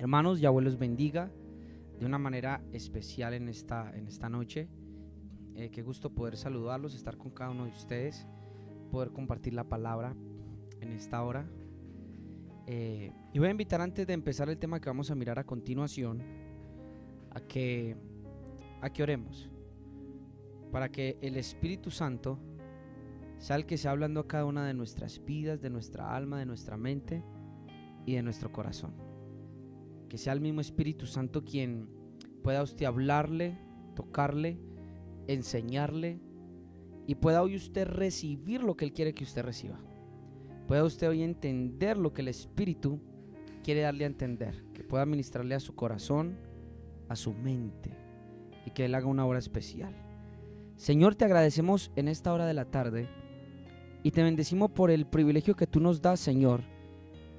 Hermanos, Yahweh los bendiga de una manera especial en esta noche. Qué gusto poder saludarlos, estar con cada uno de ustedes, poder compartir la palabra en esta hora. Y voy a invitar, antes de empezar el tema que vamos a mirar a continuación, a que oremos, para que el Espíritu Santo sea el que sea hablando a cada una de nuestras vidas, de nuestra alma, de nuestra mente y de nuestro corazón. Que sea el mismo Espíritu Santo quien pueda usted hablarle, tocarle, enseñarle, y pueda hoy usted recibir lo que Él quiere que usted reciba. Pueda usted hoy entender lo que el Espíritu quiere darle a entender, que pueda ministrarle a su corazón, a su mente, y que Él haga una obra especial. Señor, te agradecemos en esta hora de la tarde y te bendecimos por el privilegio que tú nos das, Señor,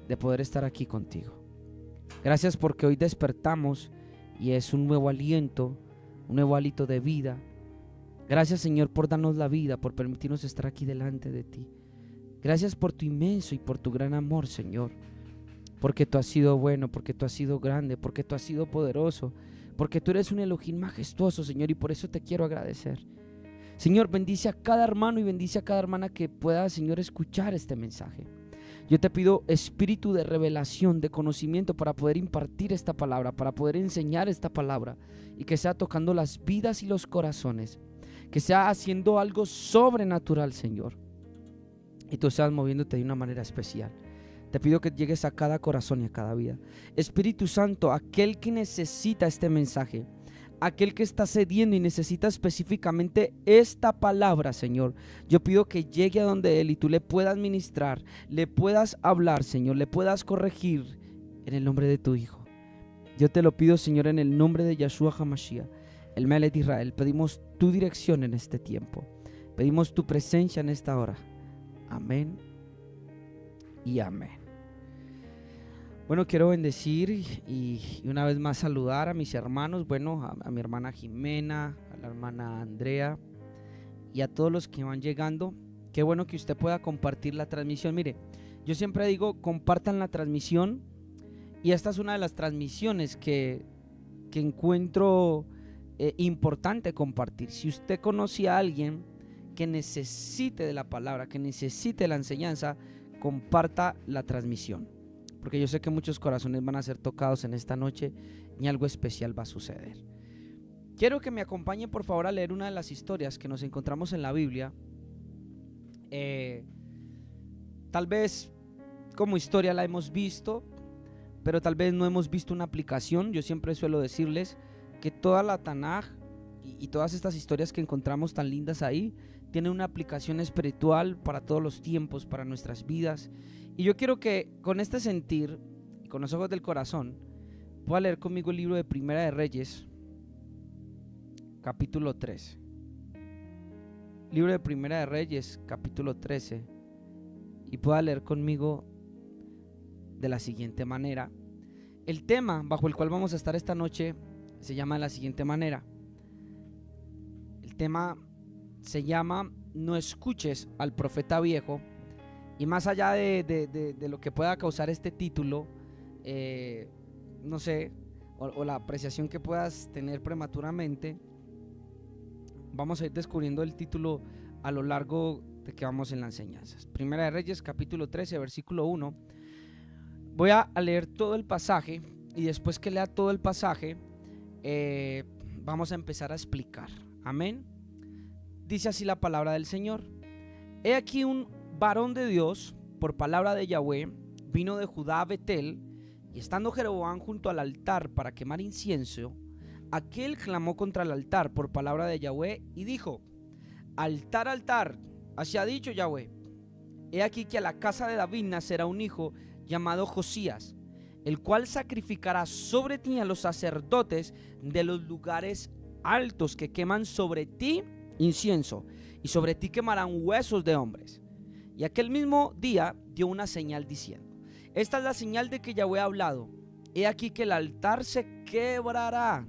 de poder estar aquí contigo. Gracias porque hoy despertamos y es un nuevo aliento, un nuevo hálito de vida. Gracias, Señor, por darnos la vida, por permitirnos estar aquí delante de ti. Gracias por tu inmenso y por tu gran amor, Señor, porque tú has sido bueno, porque tú has sido grande, porque tú has sido poderoso, porque tú eres un Elohim majestuoso, Señor, y por eso te quiero agradecer. Señor, bendice a cada hermano y bendice a cada hermana que pueda, Señor, escuchar este mensaje. Yo te pido espíritu de revelación, de conocimiento, para poder impartir esta palabra, para poder enseñar esta palabra, y que sea tocando las vidas y los corazones, que sea haciendo algo sobrenatural, Señor, y tú seas moviéndote de una manera especial. Te pido que llegues a cada corazón y a cada vida. Espíritu Santo, aquel que necesita este mensaje, aquel que está cediendo y necesita específicamente esta palabra, Señor, yo pido que llegue a donde Él y tú le puedas ministrar, le puedas hablar, Señor, le puedas corregir en el nombre de tu Hijo. Yo te lo pido, Señor, en el nombre de Yahshua HaMashiach, el Melech de Israel. Pedimos tu dirección en este tiempo, pedimos tu presencia en esta hora. Amén y amén. Bueno, quiero bendecir y una vez más saludar a mis hermanos, bueno, a mi hermana Jimena, a la hermana Andrea y a todos los que van llegando. Qué bueno que usted pueda compartir la transmisión. Mire, yo siempre digo, compartan la transmisión, y esta es una de las transmisiones que encuentro importante compartir. Si usted conoce a alguien que necesite de la palabra, que necesite la enseñanza, comparta la transmisión, porque yo sé que muchos corazones van a ser tocados en esta noche y algo especial va a suceder. Quiero que me acompañen, por favor, a leer una de las historias que nos encontramos en la Biblia. Tal vez como historia la hemos visto, pero tal vez no hemos visto una aplicación. Yo siempre suelo decirles que toda la Tanaj y todas estas historias que encontramos tan lindas ahí tienen una aplicación espiritual para todos los tiempos, para nuestras vidas. Y yo quiero que con este sentir y con los ojos del corazón pueda leer conmigo el libro de Primera de Reyes, capítulo 13. Libro de Primera de Reyes, capítulo 13, y pueda leer conmigo de la siguiente manera. El tema bajo el cual vamos a estar esta noche se llama de la siguiente manera. El tema se llama No escuches al profeta viejo. Y más allá de lo que pueda causar este título, no sé, o la apreciación que puedas tener prematuramente, vamos a ir descubriendo el título a lo largo de que vamos en las enseñanzas. Primera de Reyes, capítulo 13, versículo 1. Voy a leer todo el pasaje, y después que lea todo el pasaje, vamos a empezar a explicar. Amén. Dice así la palabra del Señor. He aquí un varón de Dios, por palabra de Yahweh, vino de Judá a Betel, y estando Jeroboam junto al altar para quemar incienso, aquel clamó contra el altar por palabra de Yahweh y dijo: altar, altar, así ha dicho Yahweh, he aquí que a la casa de David nacerá un hijo llamado Josías, el cual sacrificará sobre ti a los sacerdotes de los lugares altos que queman sobre ti incienso, y sobre ti quemarán huesos de hombres. Y aquel mismo día dio una señal diciendo: esta es la señal de que Yahweh ha hablado, he aquí que el altar se quebrará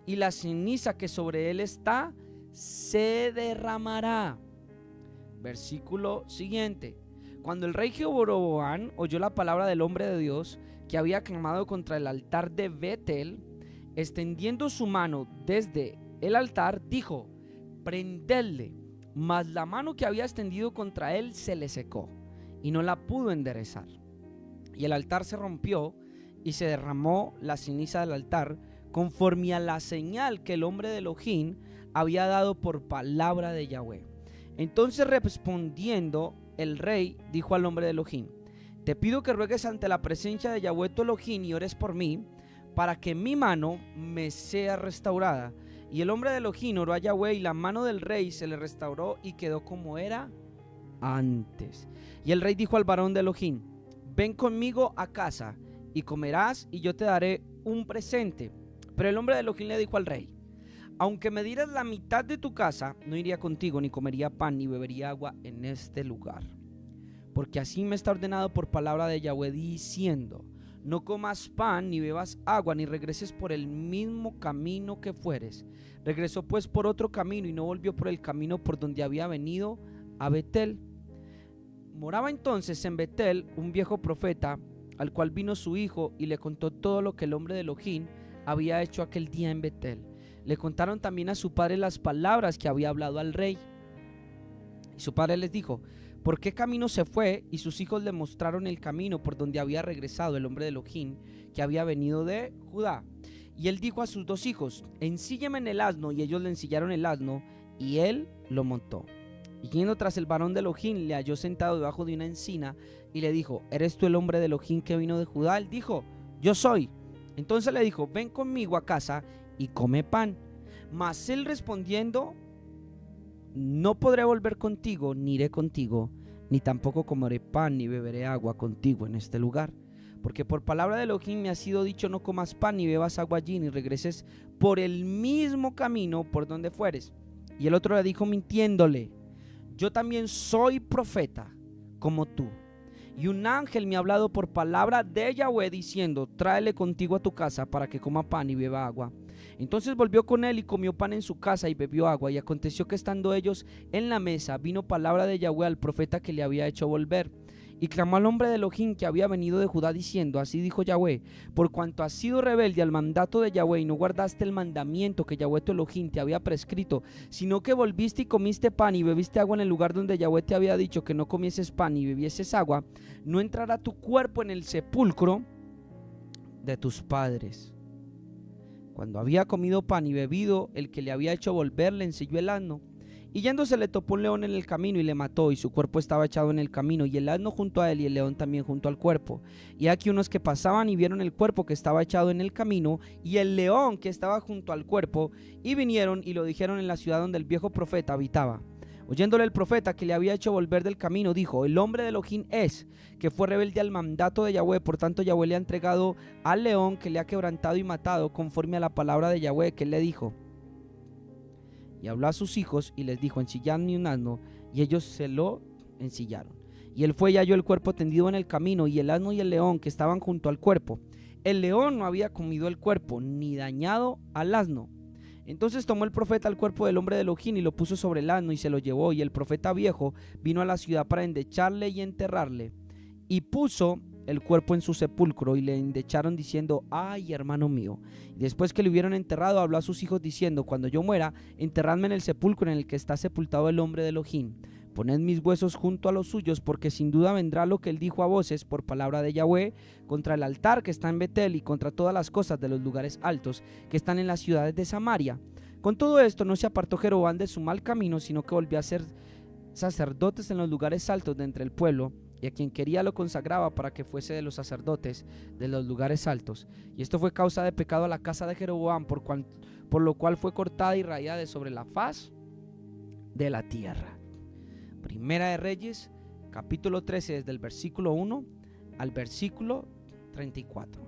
y la ceniza que sobre él está se derramará. Versículo siguiente. Cuando el rey Jeroboam oyó la palabra del hombre de Dios que había clamado contra el altar de Betel, extendiendo su mano desde el altar, dijo: prendedle. Mas la mano que había extendido contra él se le secó y no la pudo enderezar. Y el altar se rompió y se derramó la ceniza del altar, conforme a la señal que el hombre de Elohim había dado por palabra de Yahweh. Entonces, respondiendo el rey, dijo al hombre de Elohim: te pido que ruegues ante la presencia de Yahweh tu Elohim y ores por mí, para que mi mano me sea restaurada. Y el hombre de Elohim oró a Yahweh, y la mano del rey se le restauró y quedó como era antes. Y el rey dijo al varón de Elohim: ven conmigo a casa y comerás, y yo te daré un presente. Pero el hombre de Elohim le dijo al rey: aunque me dieras la mitad de tu casa, no iría contigo, ni comería pan, ni bebería agua en este lugar. Porque así me está ordenado por palabra de Yahweh, diciendo: no comas pan, ni bebas agua, ni regreses por el mismo camino que fueres. Regresó pues por otro camino, y no volvió por el camino por donde había venido a Betel. Moraba entonces en Betel un viejo profeta, al cual vino su hijo y le contó todo lo que el hombre de Elohim había hecho aquel día en Betel. Le contaron también a su padre las palabras que había hablado al rey. Y su padre les dijo: ¿por qué camino se fue? Y sus hijos le mostraron el camino por donde había regresado el hombre de Elohim, que había venido de Judá. Y él dijo a sus dos hijos: ensílleme en el asno. Y ellos le ensillaron el asno, y él lo montó. Y yendo tras el varón de Elohim, le halló sentado debajo de una encina, y le dijo: ¿eres tú el hombre de Elohim que vino de Judá? Él dijo: yo soy. Entonces le dijo: ven conmigo a casa y come pan. Mas él respondiendo: no podré volver contigo, ni iré contigo, ni tampoco comeré pan, ni beberé agua contigo en este lugar. Porque por palabra de Elohim me ha sido dicho: no comas pan, ni bebas agua allí, ni regreses por el mismo camino por donde fueres. Y el otro le dijo mintiéndole: yo también soy profeta como tú. Y un ángel me ha hablado por palabra de Yahweh, diciendo: tráele contigo a tu casa para que coma pan y beba agua. Entonces volvió con él y comió pan en su casa y bebió agua. Y aconteció que estando ellos en la mesa, vino palabra de Yahweh al profeta que le había hecho volver. Y clamó al hombre de Elohim que había venido de Judá, diciendo: así dijo Yahweh: por cuanto has sido rebelde al mandato de Yahweh y no guardaste el mandamiento que Yahweh tu Elohim te había prescrito, sino que volviste y comiste pan y bebiste agua en el lugar donde Yahweh te había dicho que no comieses pan y bebieses agua, no entrará tu cuerpo en el sepulcro de tus padres. Cuando había comido pan y bebido, el que le había hecho volver le ensilló el asno, y yéndose le topó un león en el camino y le mató, y su cuerpo estaba echado en el camino, y el asno junto a él, y el león también junto al cuerpo. Y aquí unos que pasaban y vieron el cuerpo que estaba echado en el camino, y el león que estaba junto al cuerpo, y vinieron y lo dijeron en la ciudad donde el viejo profeta habitaba. Oyéndole el profeta que le había hecho volver del camino, dijo: el hombre de Elohim es, que fue rebelde al mandato de Yahweh, por tanto Yahweh le ha entregado al león, que le ha quebrantado y matado, conforme a la palabra de Yahweh que él le dijo. Y habló a sus hijos y les dijo: ensilladme un asno, y ellos se lo ensillaron. Y él fue y halló el cuerpo tendido en el camino, y el asno y el león que estaban junto al cuerpo. El león no había comido el cuerpo, ni dañado al asno. Entonces tomó el profeta el cuerpo del hombre de Elohim y lo puso sobre el asno y se lo llevó. Y el profeta viejo vino a la ciudad para endecharle y enterrarle. Y puso el cuerpo en su sepulcro, y le endecharon diciendo: ay, hermano mío. Y después que le hubieron enterrado, habló a sus hijos diciendo: cuando yo muera, enterradme en el sepulcro en el que está sepultado el hombre de Elohim. Poned mis huesos junto a los suyos, porque sin duda vendrá lo que él dijo a voces por palabra de Yahweh contra el altar que está en Betel y contra todas las cosas de los lugares altos que están en las ciudades de Samaria. Con todo esto no se apartó Jeroboam de su mal camino, sino que volvió a ser sacerdotes en los lugares altos de entre el pueblo, y a quien quería lo consagraba para que fuese de los sacerdotes de los lugares altos. Y esto fue causa de pecado a la casa de Jeroboam, por lo cual fue cortada y rayada de sobre la faz de la tierra. Primera de Reyes, capítulo 13, desde el versículo 1 al versículo 34.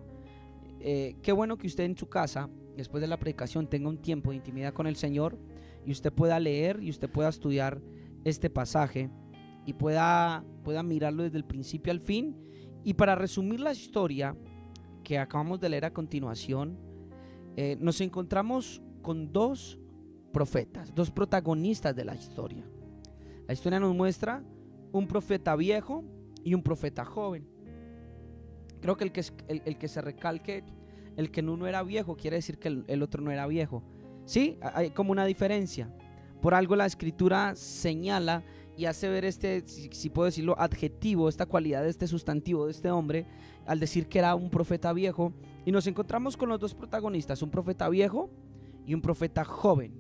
Qué bueno que usted en su casa, después de la predicación, tenga un tiempo de intimidad con el Señor, y usted pueda leer y usted pueda estudiar este pasaje y pueda mirarlo desde el principio al fin. Y para resumir la historia que acabamos de leer a continuación, nos encontramos con dos profetas, dos protagonistas de la historia. La historia nos muestra un profeta viejo y un profeta joven. Creo que el que se recalque el que uno era viejo quiere decir que el otro no era viejo. Sí, hay como una diferencia. Por algo la escritura señala y hace ver si puedo decirlo, adjetivo, esta cualidad de este sustantivo de este hombre, al decir que era un profeta viejo. Y nos encontramos con los dos protagonistas, un profeta viejo y un profeta joven.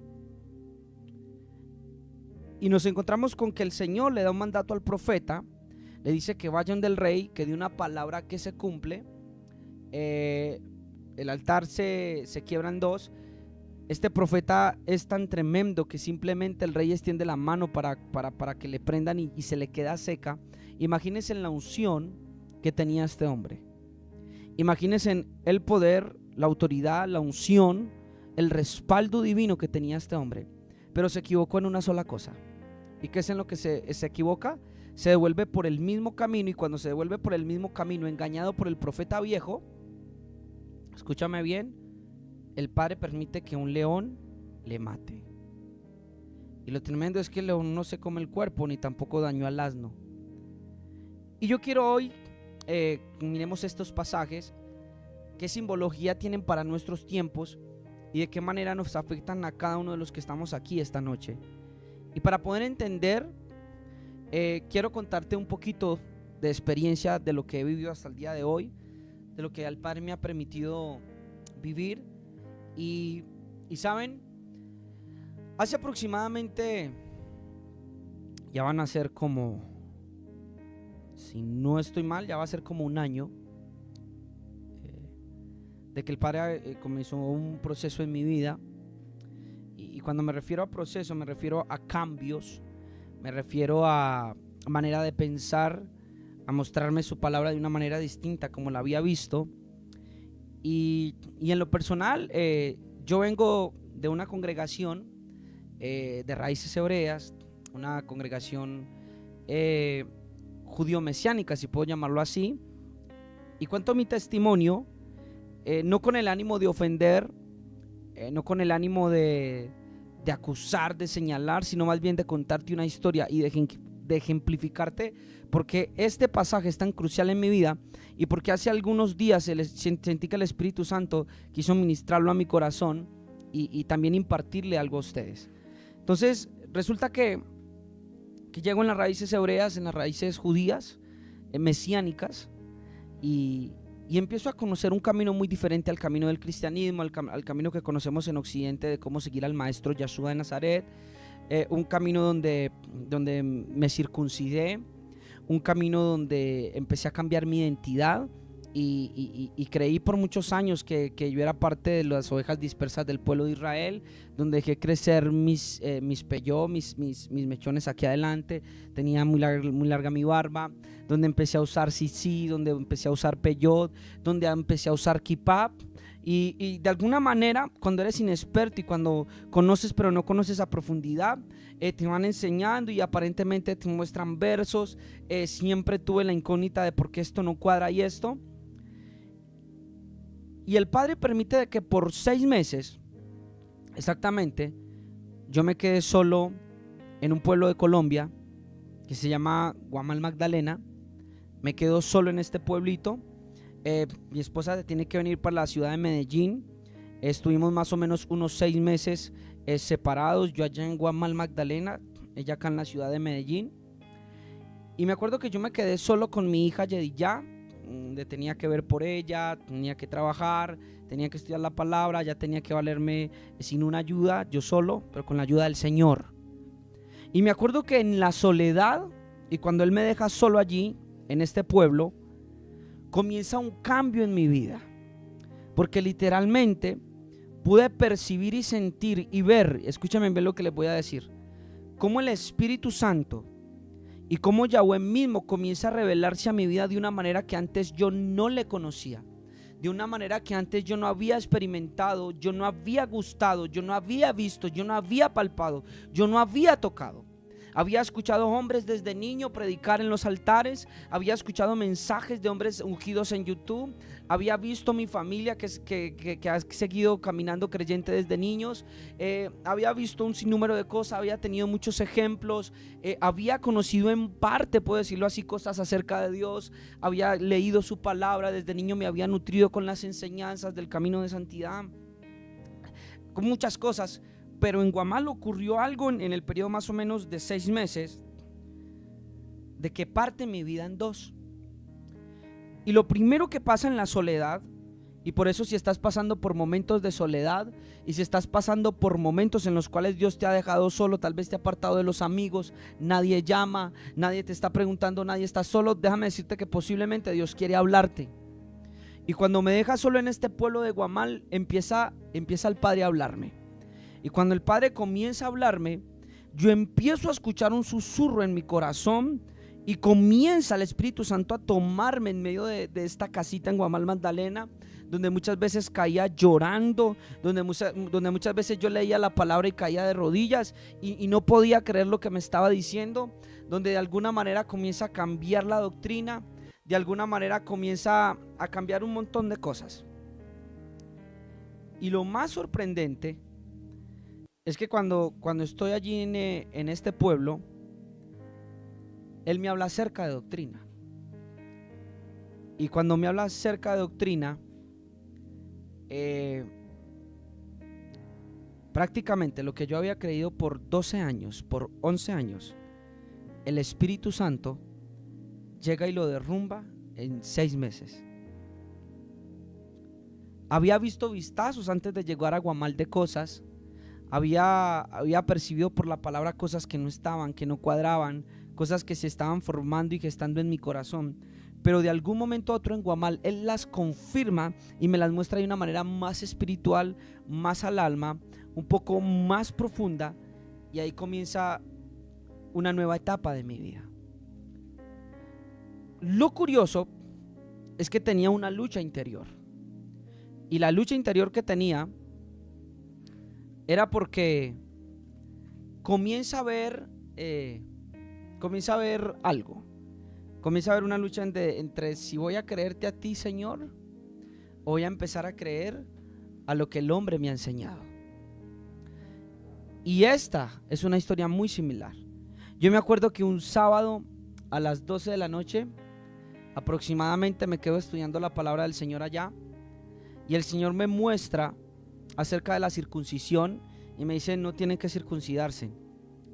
Y nos encontramos con que el Señor le da un mandato al profeta, le dice que vayan del rey, que de una palabra que se cumple, el altar se quiebra en dos. Este profeta es tan tremendo que simplemente el rey extiende la mano para que le prendan y se le queda seca. Imagínense en la unción que tenía este hombre. Imagínense en el poder, la autoridad, la unción, el respaldo divino que tenía este hombre. Pero se equivocó en una sola cosa. ¿Y qué es en lo que se equivoca? Se devuelve por el mismo camino, y cuando se devuelve por el mismo camino, engañado por el profeta viejo, escúchame bien, el padre permite que un león le mate. Y lo tremendo es que el león no se come el cuerpo, ni tampoco dañó al asno. Y yo quiero hoy, miremos estos pasajes, qué simbología tienen para nuestros tiempos y de qué manera nos afectan a cada uno de los que estamos aquí esta noche. Y para poder entender, quiero contarte un poquito de experiencia de lo que he vivido hasta el día de hoy, de lo que el Padre me ha permitido vivir. Y saben, hace aproximadamente, ya van a ser como, si no estoy mal, ya va a ser como un año de que el Padre comenzó un proceso en mi vida. Y cuando me refiero a proceso, me refiero a cambios, me refiero a manera de pensar, a mostrarme su palabra de una manera distinta como la había visto. Y en lo personal, yo vengo de una congregación de raíces hebreas, una congregación judío-mesiánica, si puedo llamarlo así. Y cuento mi testimonio, no con el ánimo de ofender, no con el ánimo de acusar, de señalar, sino más bien de contarte una historia y de ejemplificarte porque este pasaje es tan crucial en mi vida y porque hace algunos días sentí que el Espíritu Santo quiso ministrarlo a mi corazón y también impartirle algo a ustedes. Entonces resulta que llego en las raíces hebreas, en las raíces judías, mesiánicas, y empiezo a conocer un camino muy diferente al camino del cristianismo, al camino que conocemos en Occidente de cómo seguir al maestro Yeshua de Nazaret, un camino donde me circuncidé, un camino donde empecé a cambiar mi identidad y creí por muchos años que yo era parte de las ovejas dispersas del pueblo de Israel, donde dejé crecer mis mechones aquí adelante, tenía muy larga mi barba, donde empecé a usar sisí, donde empecé a usar peyot, donde empecé a usar kippah. Y de alguna manera, cuando eres inexperto y cuando conoces pero no conoces a profundidad, te van enseñando y aparentemente te muestran versos. Siempre tuve la incógnita de por qué esto no cuadra y esto. Y el Padre permite que por 6 meses, exactamente, yo me quedé solo en un pueblo de Colombia que se llama Guamal Magdalena. Me quedo solo en este pueblito. Mi esposa tiene que venir para la ciudad de Medellín. Estuvimos más o menos unos 6 meses separados, yo allá en Guamal Magdalena, ella acá en la ciudad de Medellín. Y me acuerdo que yo me quedé solo con mi hija Yediyah, tenía que ver por ella, tenía que trabajar, tenía que estudiar la palabra, ya tenía que valerme sin una ayuda, yo solo, pero con la ayuda del Señor. Y me acuerdo que en la soledad, y cuando Él me deja solo allí, en este pueblo, comienza un cambio en mi vida, porque literalmente pude percibir y sentir y ver, escúchame bien lo que les voy a decir, cómo el Espíritu Santo y cómo Yahweh mismo comienza a revelarse a mi vida de una manera que antes yo no le conocía, de una manera que antes yo no había experimentado, yo no había gustado, yo no había visto, yo no había palpado, yo no había tocado. Había escuchado hombres desde niño predicar en los altares, había escuchado mensajes de hombres ungidos en YouTube, había visto mi familia que ha seguido caminando creyente desde niños, había visto un sinnúmero de cosas, había tenido muchos ejemplos, había conocido en parte, puedo decirlo así, cosas acerca de Dios, había leído su palabra, desde niño me había nutrido con las enseñanzas del camino de santidad, con muchas cosas. Pero en Guamal ocurrió algo en el periodo más o menos de 6 meses, de que parte mi vida en dos. Y lo primero que pasa en la soledad, y por eso si estás pasando por momentos de soledad, y si estás pasando por momentos en los cuales Dios te ha dejado solo, tal vez te ha apartado de los amigos, nadie llama, nadie te está preguntando, nadie está solo, déjame decirte que posiblemente Dios quiere hablarte. Y cuando me deja solo en este pueblo de Guamal, empieza el Padre a hablarme. Y cuando el Padre comienza a hablarme, yo empiezo a escuchar un susurro en mi corazón y comienza el Espíritu Santo a tomarme en medio de esta casita en Guamal, Magdalena, donde muchas veces caía llorando, donde muchas veces yo leía la palabra y caía de rodillas y no podía creer lo que me estaba diciendo, donde de alguna manera comienza a cambiar la doctrina, de alguna manera comienza a cambiar un montón de cosas. Y lo más sorprendente es que cuando estoy allí en este pueblo, Él me habla acerca de doctrina. Y cuando me habla acerca de doctrina, prácticamente lo que yo había creído por 12 años, por 11 años, el Espíritu Santo llega y lo derrumba en 6 meses. Había visto vistazos antes de llegar a Guamal de cosas. Había percibido por la palabra cosas que no estaban, que no cuadraban, cosas que se estaban formando y gestando en mi corazón. Pero de algún momento a otro en Guamal, Él las confirma y me las muestra de una manera más espiritual, más al alma, un poco más profunda. Y ahí comienza una nueva etapa de mi vida. Lo curioso es que tenía una lucha interior. Y la lucha interior que tenía era porque comienza a ver algo. Comienza a haber una lucha entre si voy a creerte a ti, Señor, o voy a empezar a creer a lo que el hombre me ha enseñado. Y esta es una historia muy similar. Yo me acuerdo que un sábado a las 12 de la noche aproximadamente me quedo estudiando la palabra del Señor allá, y el Señor me muestra acerca de la circuncisión y me dice: no tienen que circuncidarse,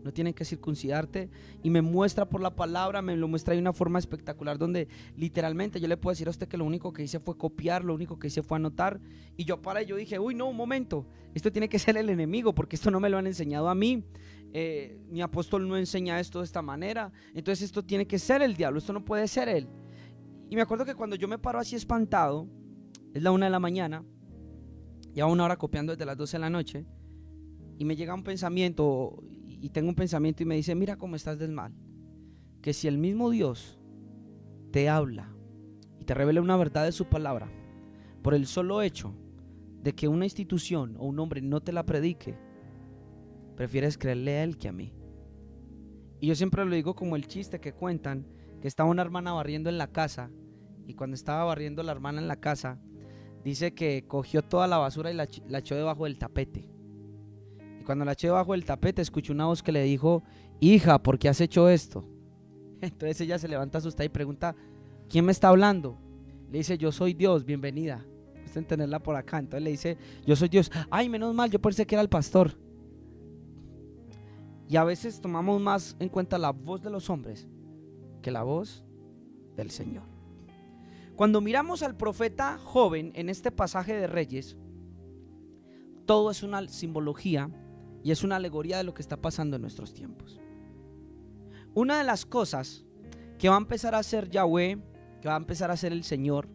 no tienen que circuncidarte, y me muestra por la palabra, me lo muestra de una forma espectacular, donde literalmente yo le puedo decir a usted que lo único que hice fue copiar, lo único que hice fue anotar, y yo dije: uy, no, un momento, esto tiene que ser el enemigo, porque esto no me lo han enseñado a mí, mi apóstol no enseña esto de esta manera, entonces esto tiene que ser el diablo, esto no puede ser él. Y me acuerdo que cuando yo me paro así espantado, es la 1 de la mañana, llevo una hora copiando desde las 12 de la noche, y me llega un pensamiento, y tengo un pensamiento y me dice: mira cómo estás del mal, que si el mismo Dios te habla y te revela una verdad de su palabra, por el solo hecho de que una institución o un hombre no te la predique, prefieres creerle a él que a mí. Y yo siempre lo digo como el chiste que cuentan, que estaba una hermana barriendo en la casa, y cuando estaba barriendo la hermana en la casa, dice que cogió toda la basura y la echó debajo del tapete. Y cuando la echó debajo del tapete, escuchó una voz que le dijo: hija, ¿por qué has hecho esto? Entonces ella se levanta asustada y pregunta: ¿quién me está hablando? Le dice: yo soy Dios, bienvenida. Usted tenerla por acá. Entonces le dice: yo soy Dios. Ay, menos mal, yo pensé que era el pastor. Y a veces tomamos más en cuenta la voz de los hombres que la voz del Señor. Cuando miramos al profeta joven en este pasaje de Reyes, todo es una simbología y es una alegoría de lo que está pasando en nuestros tiempos. Una de las cosas que va a empezar a hacer Yahweh, que va a empezar a hacer el Señor,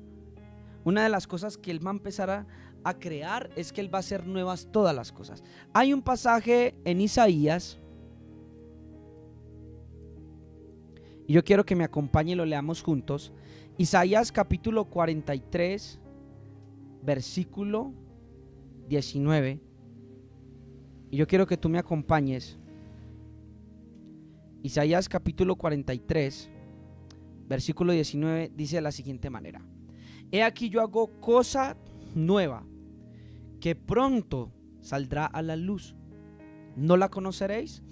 una de las cosas que Él va a empezar a crear es que Él va a hacer nuevas todas las cosas. Hay un pasaje en Isaías, y yo quiero que me acompañe y lo leamos juntos. Isaías capítulo 43, versículo 19. Y yo quiero que tú me acompañes Isaías capítulo 43, versículo 19 dice de la siguiente manera: He aquí yo hago cosa nueva, que pronto saldrá a la luz. ¿No la conoceréis?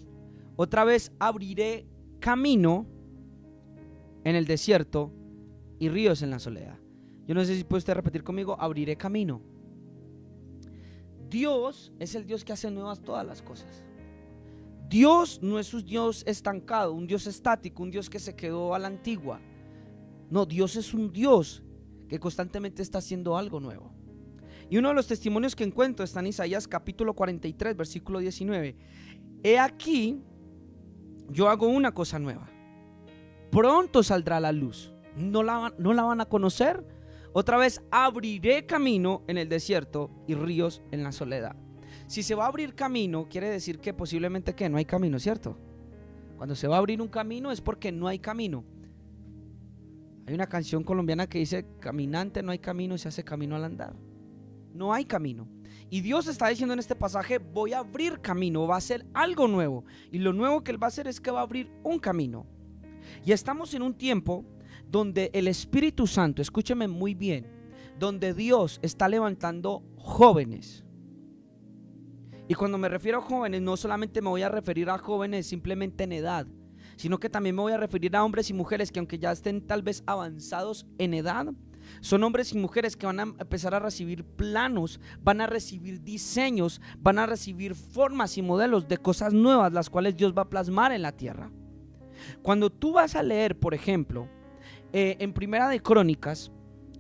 Otra vez abriré camino en el desierto y ríos en la soledad. Yo no sé si puede usted repetir conmigo: abriré camino. Dios es el Dios que hace nuevas todas las cosas. Dios no es un Dios estancado, un Dios estático, un Dios que se quedó a la antigua. No, Dios es un Dios que constantemente está haciendo algo nuevo. Y uno de los testimonios que encuentro está en Isaías capítulo 43, versículo 19. He aquí, yo hago una cosa nueva. Pronto saldrá la luz. ¿No la van a conocer? Otra vez abriré camino en el desierto y ríos en la soledad. Si se va a abrir camino, quiere decir que posiblemente que no hay camino, ¿cierto? Cuando se va a abrir un camino es porque no hay camino. Hay una canción colombiana que dice: caminante no hay camino, se hace camino al andar. No hay camino. Y Dios está diciendo en este pasaje: voy a abrir camino, va a hacer algo nuevo. Y lo nuevo que Él va a hacer es que va a abrir un camino. Y estamos en un tiempo donde el Espíritu Santo, escúcheme muy bien, donde Dios está levantando jóvenes. Y cuando me refiero a jóvenes, no solamente me voy a referir a jóvenes simplemente en edad, sino que también me voy a referir a hombres y mujeres que, aunque ya estén tal vez avanzados en edad, son hombres y mujeres que van a empezar a recibir planos, van a recibir diseños, van a recibir formas y modelos de cosas nuevas, las cuales Dios va a plasmar en la tierra. Cuando tú vas a leer, por ejemplo, en Primera de Crónicas,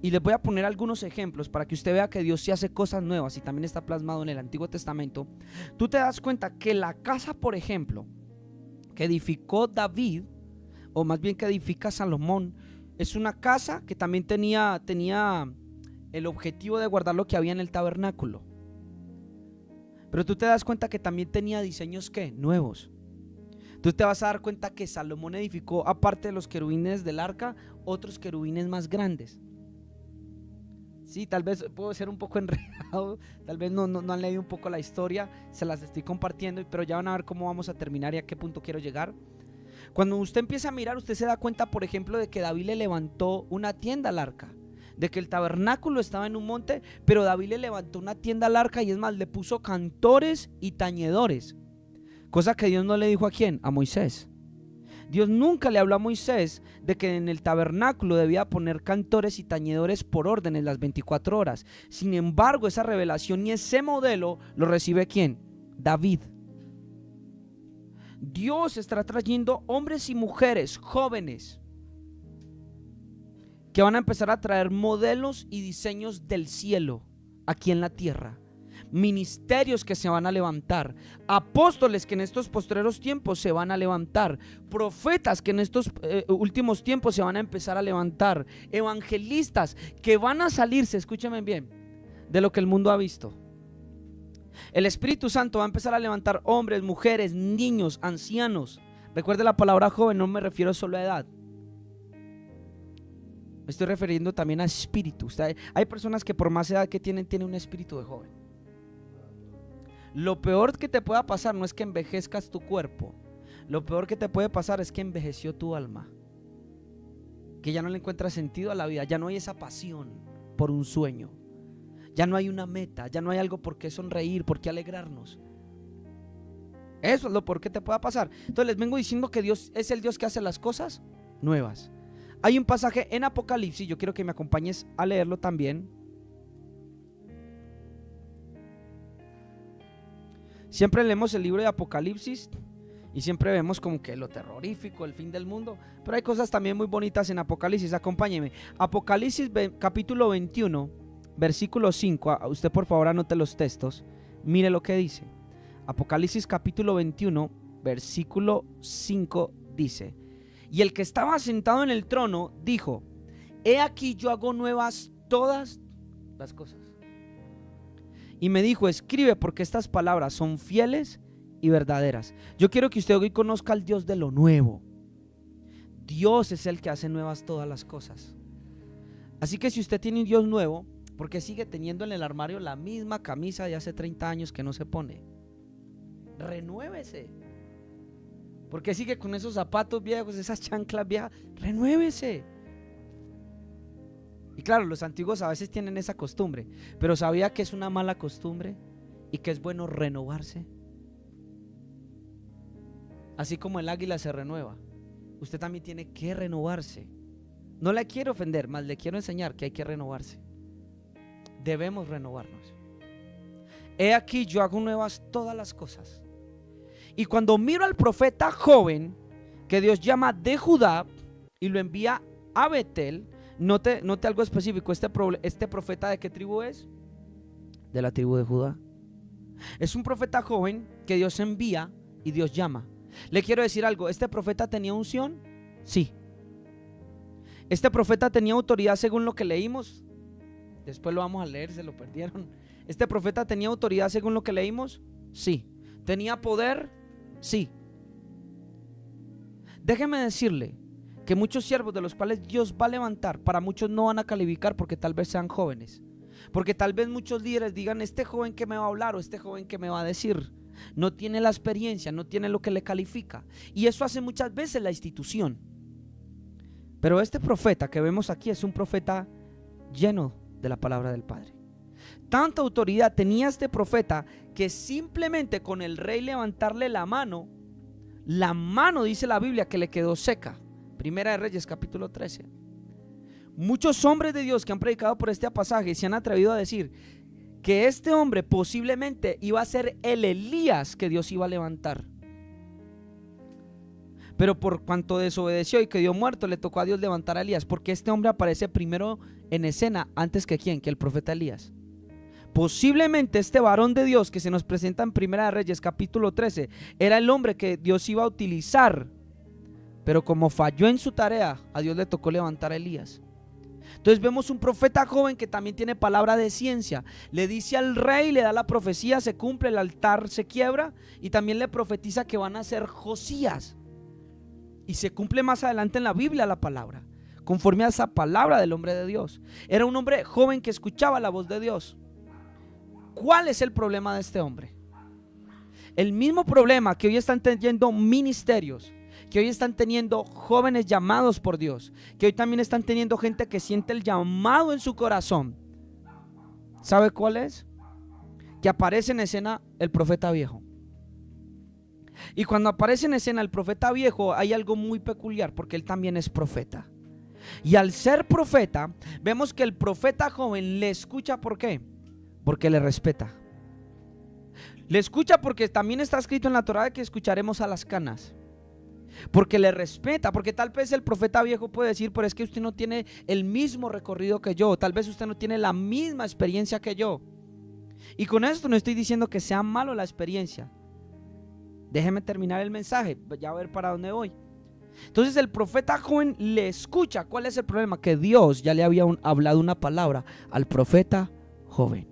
y les voy a poner algunos ejemplos para que usted vea que Dios sí hace cosas nuevas y también está plasmado en el Antiguo Testamento, tú te das cuenta que la casa, por ejemplo, que edificó David, o más bien que edifica Salomón, es una casa que también tenía el objetivo de guardar lo que había en el tabernáculo. Pero tú te das cuenta que también tenía diseños ¿qué? Nuevos. Tú te vas a dar cuenta que Salomón edificó, aparte de los querubines del arca, otros querubines más grandes. Sí, tal vez puedo ser un poco enredado, tal vez no han leído un poco la historia, se las estoy compartiendo, pero ya van a ver cómo vamos a terminar y a qué punto quiero llegar. Cuando usted empieza a mirar, usted se da cuenta, por ejemplo, de que David le levantó una tienda al arca, de que el tabernáculo estaba en un monte, pero David le levantó una tienda al arca, y es más, le puso cantores y tañedores, cosa que Dios no le dijo ¿a quién? A Moisés. Dios nunca le habló a Moisés de que en el tabernáculo debía poner cantores y tañedores por órdenes las 24 horas. Sin embargo, esa revelación y ese modelo lo recibe ¿quién? David. Dios está trayendo hombres y mujeres jóvenes que van a empezar a traer modelos y diseños del cielo aquí en la tierra. Ministerios que se van a levantar, apóstoles que en estos postreros tiempos se van a levantar, profetas que en estos últimos tiempos se van a empezar a levantar, evangelistas que van a salirse, escúchenme bien, de lo que el mundo ha visto. El Espíritu Santo va a empezar a levantar hombres, mujeres, niños, ancianos. Recuerde la palabra joven, no me refiero solo a edad. Me estoy refiriendo también a espíritu. Hay personas que por más edad que tienen un espíritu de joven. Lo peor que te pueda pasar no es que envejezcas tu cuerpo. Lo peor que te puede pasar es que envejeció tu alma, que ya no le encuentras sentido a la vida. Ya no hay esa pasión por un sueño, ya no hay una meta, ya no hay algo por qué sonreír, por qué alegrarnos. Eso es lo peor que te pueda pasar. Entonces les vengo diciendo que Dios es el Dios que hace las cosas nuevas. Hay un pasaje en Apocalipsis, yo quiero que me acompañes a leerlo también. Siempre leemos el libro de Apocalipsis y siempre vemos como que lo terrorífico, el fin del mundo, pero hay cosas también muy bonitas en Apocalipsis. Acompáñeme. Apocalipsis capítulo 21, versículo 5. Usted por favor anote los textos. Mire lo que dice. Apocalipsis capítulo 21, versículo 5 dice: y el que estaba sentado en el trono dijo: he aquí yo hago nuevas todas las cosas. Y me dijo: escribe, porque estas palabras son fieles y verdaderas. Yo quiero que usted hoy conozca al Dios de lo nuevo. Dios es el que hace nuevas todas las cosas. Así que si usted tiene un Dios nuevo, ¿por qué sigue teniendo en el armario la misma camisa de hace 30 años que no se pone? Renuévese. ¿Por qué sigue con esos zapatos viejos, esas chanclas viejas? Renuévese. Y claro, los antiguos a veces tienen esa costumbre, pero ¿sabía que es una mala costumbre y que es bueno renovarse? Así como el águila se renueva, usted también tiene que renovarse. No le quiero ofender, más le quiero enseñar que hay que renovarse. Debemos renovarnos. He aquí, yo hago nuevas todas las cosas. Y cuando miro al profeta joven que Dios llama de Judá y lo envía a Betel, note algo específico. Este profeta, ¿de qué tribu es? De la tribu de Judá. Es un profeta joven que Dios envía y Dios llama. Le quiero decir algo, ¿este profeta tenía unción? Sí. ¿Este profeta tenía autoridad según lo que leímos? Después lo vamos a leer, se lo perdieron. ¿Este profeta tenía autoridad según lo que leímos? Sí. ¿Tenía poder? Sí. Déjeme decirle que muchos siervos de los cuales Dios va a levantar, para muchos no van a calificar porque tal vez sean jóvenes. Porque tal vez muchos líderes digan, este joven que me va a hablar o este joven que me va a decir, no tiene la experiencia, no tiene lo que le califica. Y eso hace muchas veces la institución. Pero este profeta que vemos aquí es un profeta lleno de la palabra del Padre. Tanta autoridad tenía este profeta que simplemente con el rey levantarle la mano dice la Biblia que le quedó seca. Primera de Reyes capítulo 13. Muchos hombres de Dios que han predicado por este pasaje se han atrevido a decir que este hombre posiblemente iba a ser el Elías que Dios iba a levantar. Pero por cuanto desobedeció y quedó muerto, le tocó a Dios levantar a Elías, porque este hombre aparece primero en escena antes que ¿quién? Que el profeta Elías. Posiblemente este varón de Dios que se nos presenta en Primera de Reyes capítulo 13 era el hombre que Dios iba a utilizar, pero como falló en su tarea, a Dios le tocó levantar a Elías. Entonces vemos un profeta joven que también tiene palabra de ciencia. Le dice al rey, le da la profecía, se cumple, el altar se quiebra y también le profetiza que van a ser Josías. Y se cumple más adelante en la Biblia la palabra, conforme a esa palabra del hombre de Dios. Era un hombre joven que escuchaba la voz de Dios. ¿Cuál es el problema de este hombre? El mismo problema que hoy están teniendo ministerios, que hoy están teniendo jóvenes llamados por Dios, que hoy también están teniendo gente que siente el llamado en su corazón. ¿Sabe cuál es? Que aparece en escena el profeta viejo. Y cuando aparece en escena el profeta viejo hay algo muy peculiar, porque él también es profeta. Y al ser profeta, vemos que el profeta joven le escucha. ¿Por qué? Porque le respeta. Le escucha porque también está escrito en la Torá que escucharemos a las canas. Porque le respeta, porque tal vez el profeta viejo puede decir, pero es que usted no tiene el mismo recorrido que yo, tal vez usted no tiene la misma experiencia que yo. Y con esto no estoy diciendo que sea malo la experiencia. Déjeme terminar el mensaje, ya a ver para dónde voy. Entonces el profeta joven le escucha. ¿Cuál es el problema? Que Dios ya le había hablado una palabra al profeta joven.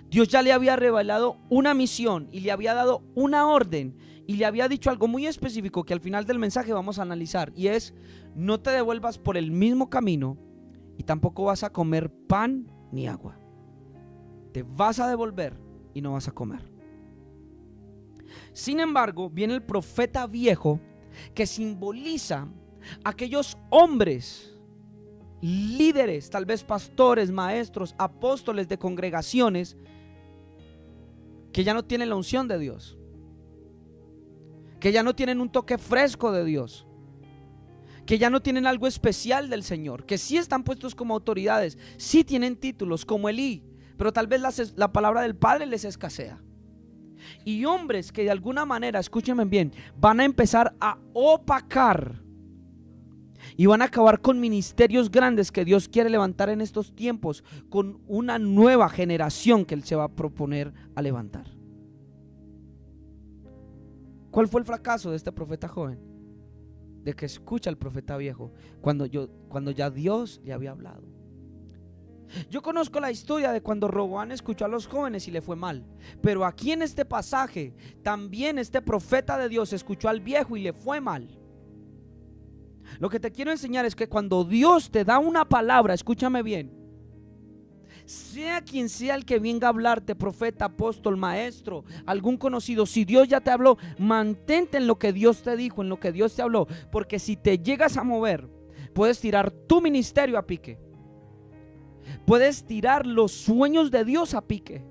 Dios ya le había revelado una misión y le había dado una orden y le había dicho algo muy específico que al final del mensaje vamos a analizar, y es: no te devuelvas por el mismo camino y tampoco vas a comer pan ni agua. Te vas a devolver y no vas a comer. Sin embargo, viene el profeta viejo, que simboliza aquellos hombres, líderes, tal vez pastores, maestros, apóstoles de congregaciones, que ya no tienen la unción de Dios, que ya no tienen un toque fresco de Dios, que ya no tienen algo especial del Señor, que sí están puestos como autoridades, sí tienen títulos como Elí, pero tal vez la palabra del Padre les escasea. Y hombres que de alguna manera, escúchenme bien, van a empezar a opacar y van a acabar con ministerios grandes que Dios quiere levantar en estos tiempos, con una nueva generación que Él se va a proponer a levantar. ¿Cuál fue el fracaso de este profeta joven? De que escucha al profeta viejo cuando ya Dios le había hablado. Yo conozco la historia de cuando Roboam escuchó a los jóvenes y le fue mal, pero aquí en este pasaje también este profeta de Dios escuchó al viejo y le fue mal. Lo que te quiero enseñar es que cuando Dios te da una palabra, escúchame bien, sea quien sea el que venga a hablarte, profeta, apóstol, maestro, algún conocido, si Dios ya te habló, mantente en lo que Dios te dijo, en lo que Dios te habló, porque si te llegas a mover, puedes tirar tu ministerio a pique, puedes tirar los sueños de Dios a pique.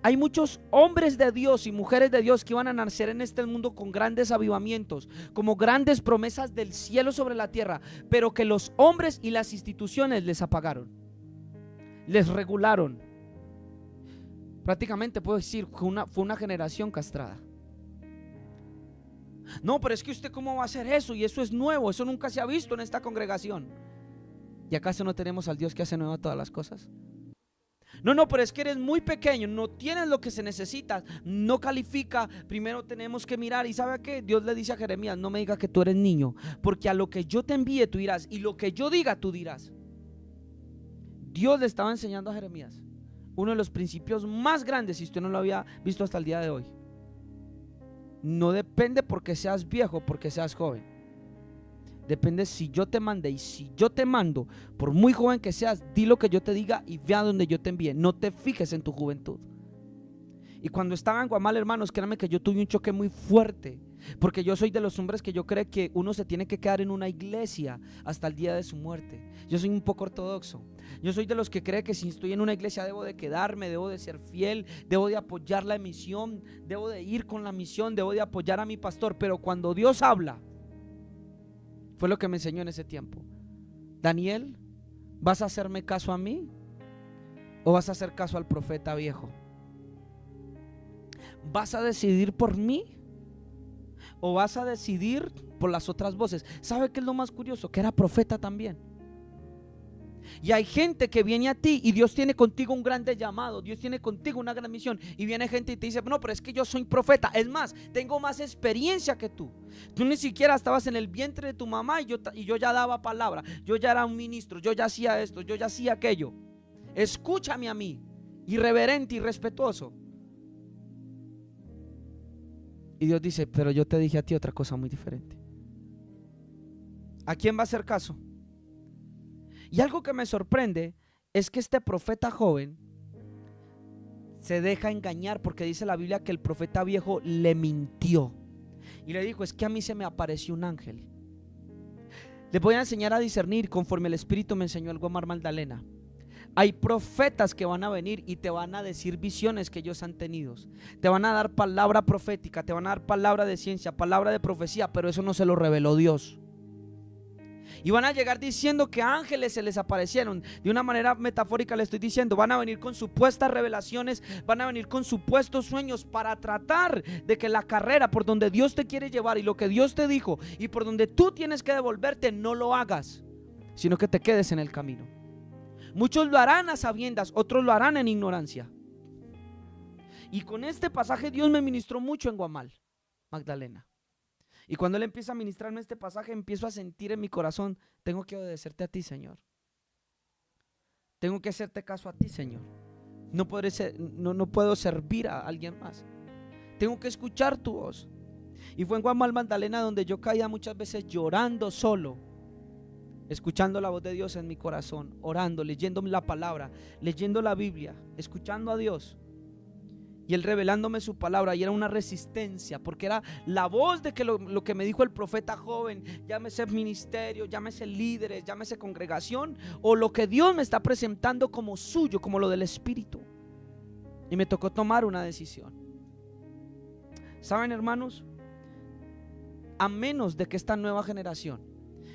Hay muchos hombres de Dios y mujeres de Dios que van a nacer en este mundo con grandes avivamientos, como grandes promesas del cielo sobre la tierra, pero que los hombres y las instituciones les apagaron, les regularon. Prácticamente puedo decir que fue una generación castrada. No, pero es que usted cómo va a hacer eso, y eso es nuevo, eso nunca se ha visto en esta congregación. ¿Y acaso no tenemos al Dios que hace nueva todas las cosas? No, pero es que eres muy pequeño, no tienes lo que se necesita, no califica. Primero tenemos que mirar, y ¿sabe qué? Dios le dice a Jeremías: no me diga que tú eres niño, porque a lo que yo te envíe tú irás, y lo que yo diga tú dirás. Dios le estaba enseñando a Jeremías uno de los principios más grandes, si usted no lo había visto hasta el día de hoy. No depende porque seas viejo, porque seas joven. Depende si yo te mandé, y si yo te mando, por muy joven que seas, di lo que yo te diga y ve a donde yo te envíe. No te fijes en tu juventud. Y cuando estaba en Guamal, hermanos, créanme que yo tuve un choque muy fuerte, porque yo soy de los hombres que yo creo que uno se tiene que quedar en una iglesia hasta el día de su muerte. Yo soy un poco ortodoxo. Yo soy de los que cree que si estoy en una iglesia debo de quedarme, debo de ser fiel, debo de apoyar la misión, debo de ir con la misión, debo de apoyar a mi pastor. Pero cuando Dios habla, fue lo que me enseñó en ese tiempo: Daniel, ¿vas a hacerme caso a mí o vas a hacer caso al profeta viejo? ¿Vas a decidir por mí o vas a decidir por las otras voces? ¿Sabe qué es lo más curioso? Que era profeta también. Y hay gente que viene a ti y Dios tiene contigo un grande llamado, Dios tiene contigo una gran misión, y viene gente y te dice: no, pero es que yo soy profeta, es más, tengo más experiencia que tú. Tú ni siquiera estabas en el vientre de tu mamá y yo ya daba palabra, yo ya era un ministro, yo ya hacía esto, yo ya hacía aquello. Escúchame a mí, irreverente y respetuoso. Y Dios dice: pero yo te dije a ti otra cosa muy diferente. ¿A quién va a hacer caso? Y algo que me sorprende es que este profeta joven se deja engañar, porque dice la Biblia que el profeta viejo le mintió y le dijo: es que a mí se me apareció un ángel. Les voy a enseñar a discernir conforme el Espíritu me enseñó el Guamar Magdalena. Hay profetas que van a venir y te van a decir visiones que ellos han tenido. Te van a dar palabra profética, te van a dar palabra de ciencia, palabra de profecía, pero eso no se lo reveló Dios. Y van a llegar diciendo que ángeles se les aparecieron. De una manera metafórica le estoy diciendo: van a venir con supuestas revelaciones, van a venir con supuestos sueños para tratar de que la carrera por donde Dios te quiere llevar y lo que Dios te dijo y por donde tú tienes que devolverte, no lo hagas, sino que te quedes en el camino. Muchos lo harán a sabiendas, otros lo harán en ignorancia. Y con este pasaje Dios me ministró mucho en Guamal Magdalena. Y cuando Él empieza a ministrarme este pasaje, empiezo a sentir en mi corazón: tengo que obedecerte a ti, Señor. Tengo que hacerte caso a ti, Señor. No puedo servir a alguien más. Tengo que escuchar tu voz. Y fue en Guamal Magdalena donde yo caía muchas veces llorando solo, escuchando la voz de Dios en mi corazón, orando, leyendo la palabra, leyendo la Biblia, escuchando a Dios. Y Él revelándome su palabra, y era una resistencia, porque era la voz de que lo que me dijo el profeta joven, llámese ministerio, llámese líderes, llámese congregación, o lo que Dios me está presentando como suyo, como lo del Espíritu. Y me tocó tomar una decisión. ¿Saben, hermanos? A menos de que esta nueva generación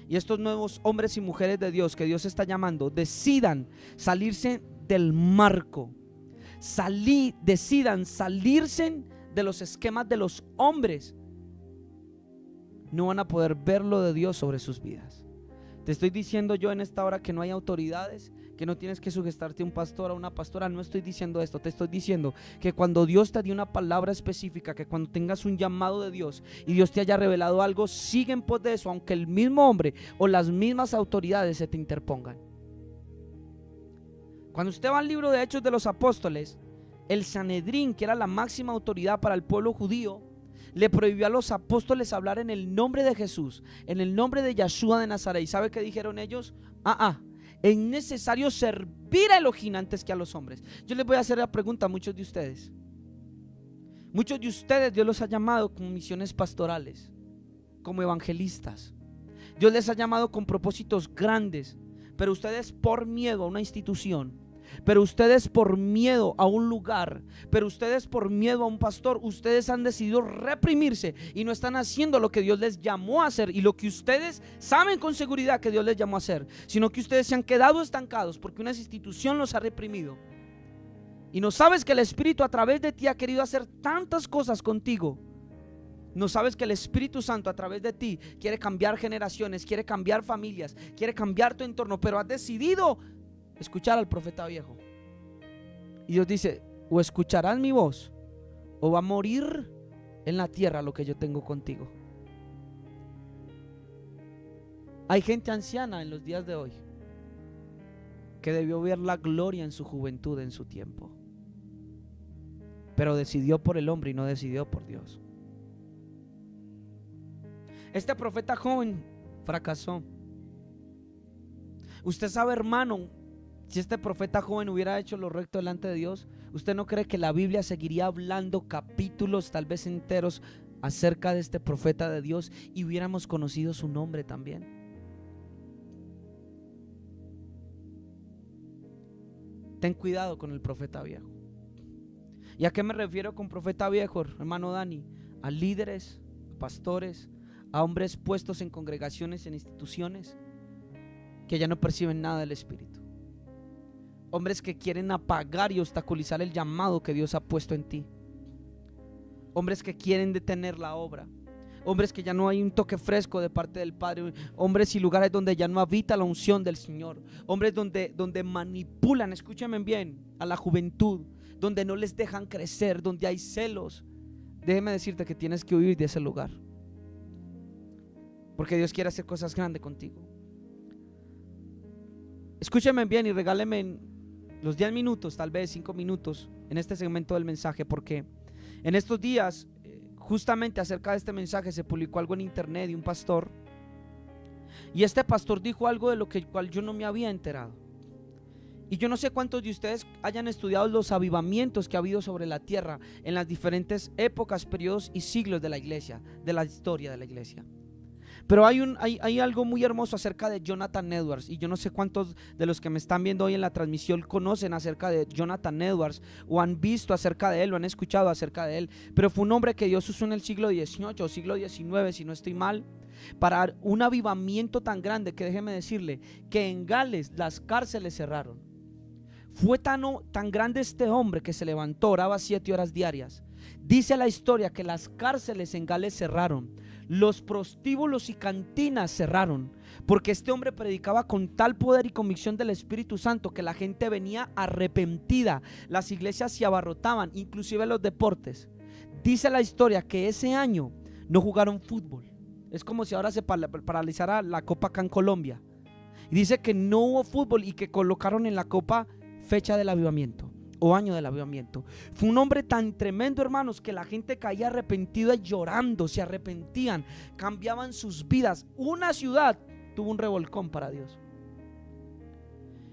y estos nuevos hombres y mujeres de Dios que Dios está llamando decidan salirse del marco, decidan salirse de los esquemas de los hombres, no van a poder ver lo de Dios sobre sus vidas. Te estoy diciendo yo en esta hora que no hay autoridades, que no tienes que sujetarte a un pastor o a una pastora. No estoy diciendo esto, te estoy diciendo que cuando Dios te dio una palabra específica, que cuando tengas un llamado de Dios y Dios te haya revelado algo, sigue en pos de eso, aunque el mismo hombre o las mismas autoridades se te interpongan. Cuando usted va al libro de Hechos de los Apóstoles, el Sanedrín, que era la máxima autoridad para el pueblo judío, le prohibió a los apóstoles hablar en el nombre de Jesús, en el nombre de Yeshua de Nazaret. ¿Y sabe qué dijeron ellos? es necesario servir a Elohim antes que a los hombres. Yo les voy a hacer la pregunta a muchos de ustedes. Muchos de ustedes Dios los ha llamado con misiones pastorales, como evangelistas. Dios les ha llamado con propósitos grandes, pero ustedes por miedo a una institución, pero ustedes por miedo a un lugar, pero ustedes por miedo a un pastor, ustedes han decidido reprimirse y no están haciendo lo que Dios les llamó a hacer y lo que ustedes saben con seguridad que Dios les llamó a hacer, sino que ustedes se han quedado estancados porque una institución los ha reprimido. Y no sabes que el Espíritu a través de ti ha querido hacer tantas cosas contigo. No sabes que el Espíritu Santo a través de ti quiere cambiar generaciones, quiere cambiar familias, quiere cambiar tu entorno, pero has decidido escuchar al profeta viejo. Y Dios dice, o escucharás mi voz o va a morir en la tierra lo que yo tengo contigo. Hay gente anciana en los días de hoy que debió ver la gloria en su juventud, en su tiempo, pero decidió por el hombre y no decidió por Dios. Este profeta joven fracasó. Usted sabe, hermano, si este profeta joven hubiera hecho lo recto delante de Dios, ¿usted no cree que la Biblia seguiría hablando capítulos, tal vez enteros, acerca de este profeta de Dios y hubiéramos conocido su nombre también? Ten cuidado con el profeta viejo. ¿Y a qué me refiero con profeta viejo, hermano Dani? A líderes, a pastores, a hombres puestos en congregaciones, en instituciones que ya no perciben nada del Espíritu. Hombres que quieren apagar y obstaculizar el llamado que Dios ha puesto en ti. Hombres que quieren detener la obra. Hombres que ya no hay un toque fresco de parte del Padre. Hombres y lugares donde ya no habita la unción del Señor. Hombres donde manipulan, escúchenme bien, a la juventud. Donde no les dejan crecer, donde hay celos. Déjeme decirte que tienes que huir de ese lugar, porque Dios quiere hacer cosas grandes contigo. Escúcheme bien y regáleme los 10 minutos, tal vez 5 minutos en este segmento del mensaje, porque en estos días, justamente acerca de este mensaje, se publicó algo en internet de un pastor. Y este pastor dijo algo de lo cual yo no me había enterado. Y yo no sé cuántos de ustedes hayan estudiado los avivamientos que ha habido sobre la tierra en las diferentes épocas, periodos y siglos de la iglesia, de la historia de la iglesia. Pero hay algo muy hermoso acerca de Jonathan Edwards. Y yo no sé cuántos de los que me están viendo hoy en la transmisión conocen acerca de Jonathan Edwards, o han visto acerca de él, o han escuchado acerca de él. Pero fue un hombre que Dios usó en el siglo XVIII o siglo XIX, si no estoy mal, para un avivamiento tan grande que, déjeme decirle, que en Gales las cárceles cerraron. Fue tan grande este hombre que se levantó, oraba 7 horas diarias. Dice la historia que las cárceles en Gales cerraron, los prostíbulos y cantinas cerraron, porque este hombre predicaba con tal poder y convicción del Espíritu Santo que la gente venía arrepentida, las iglesias se abarrotaban, inclusive los deportes. Dice la historia que ese año no jugaron fútbol. Es como si ahora se paralizara la Copa acá en Colombia. Y dice que no hubo fútbol y que colocaron en la Copa fecha del avivamiento o año del avivamiento. Fue un hombre tan tremendo, hermanos, que la gente caía arrepentida, llorando, se arrepentían, cambiaban sus vidas. Una ciudad tuvo un revolcón para Dios.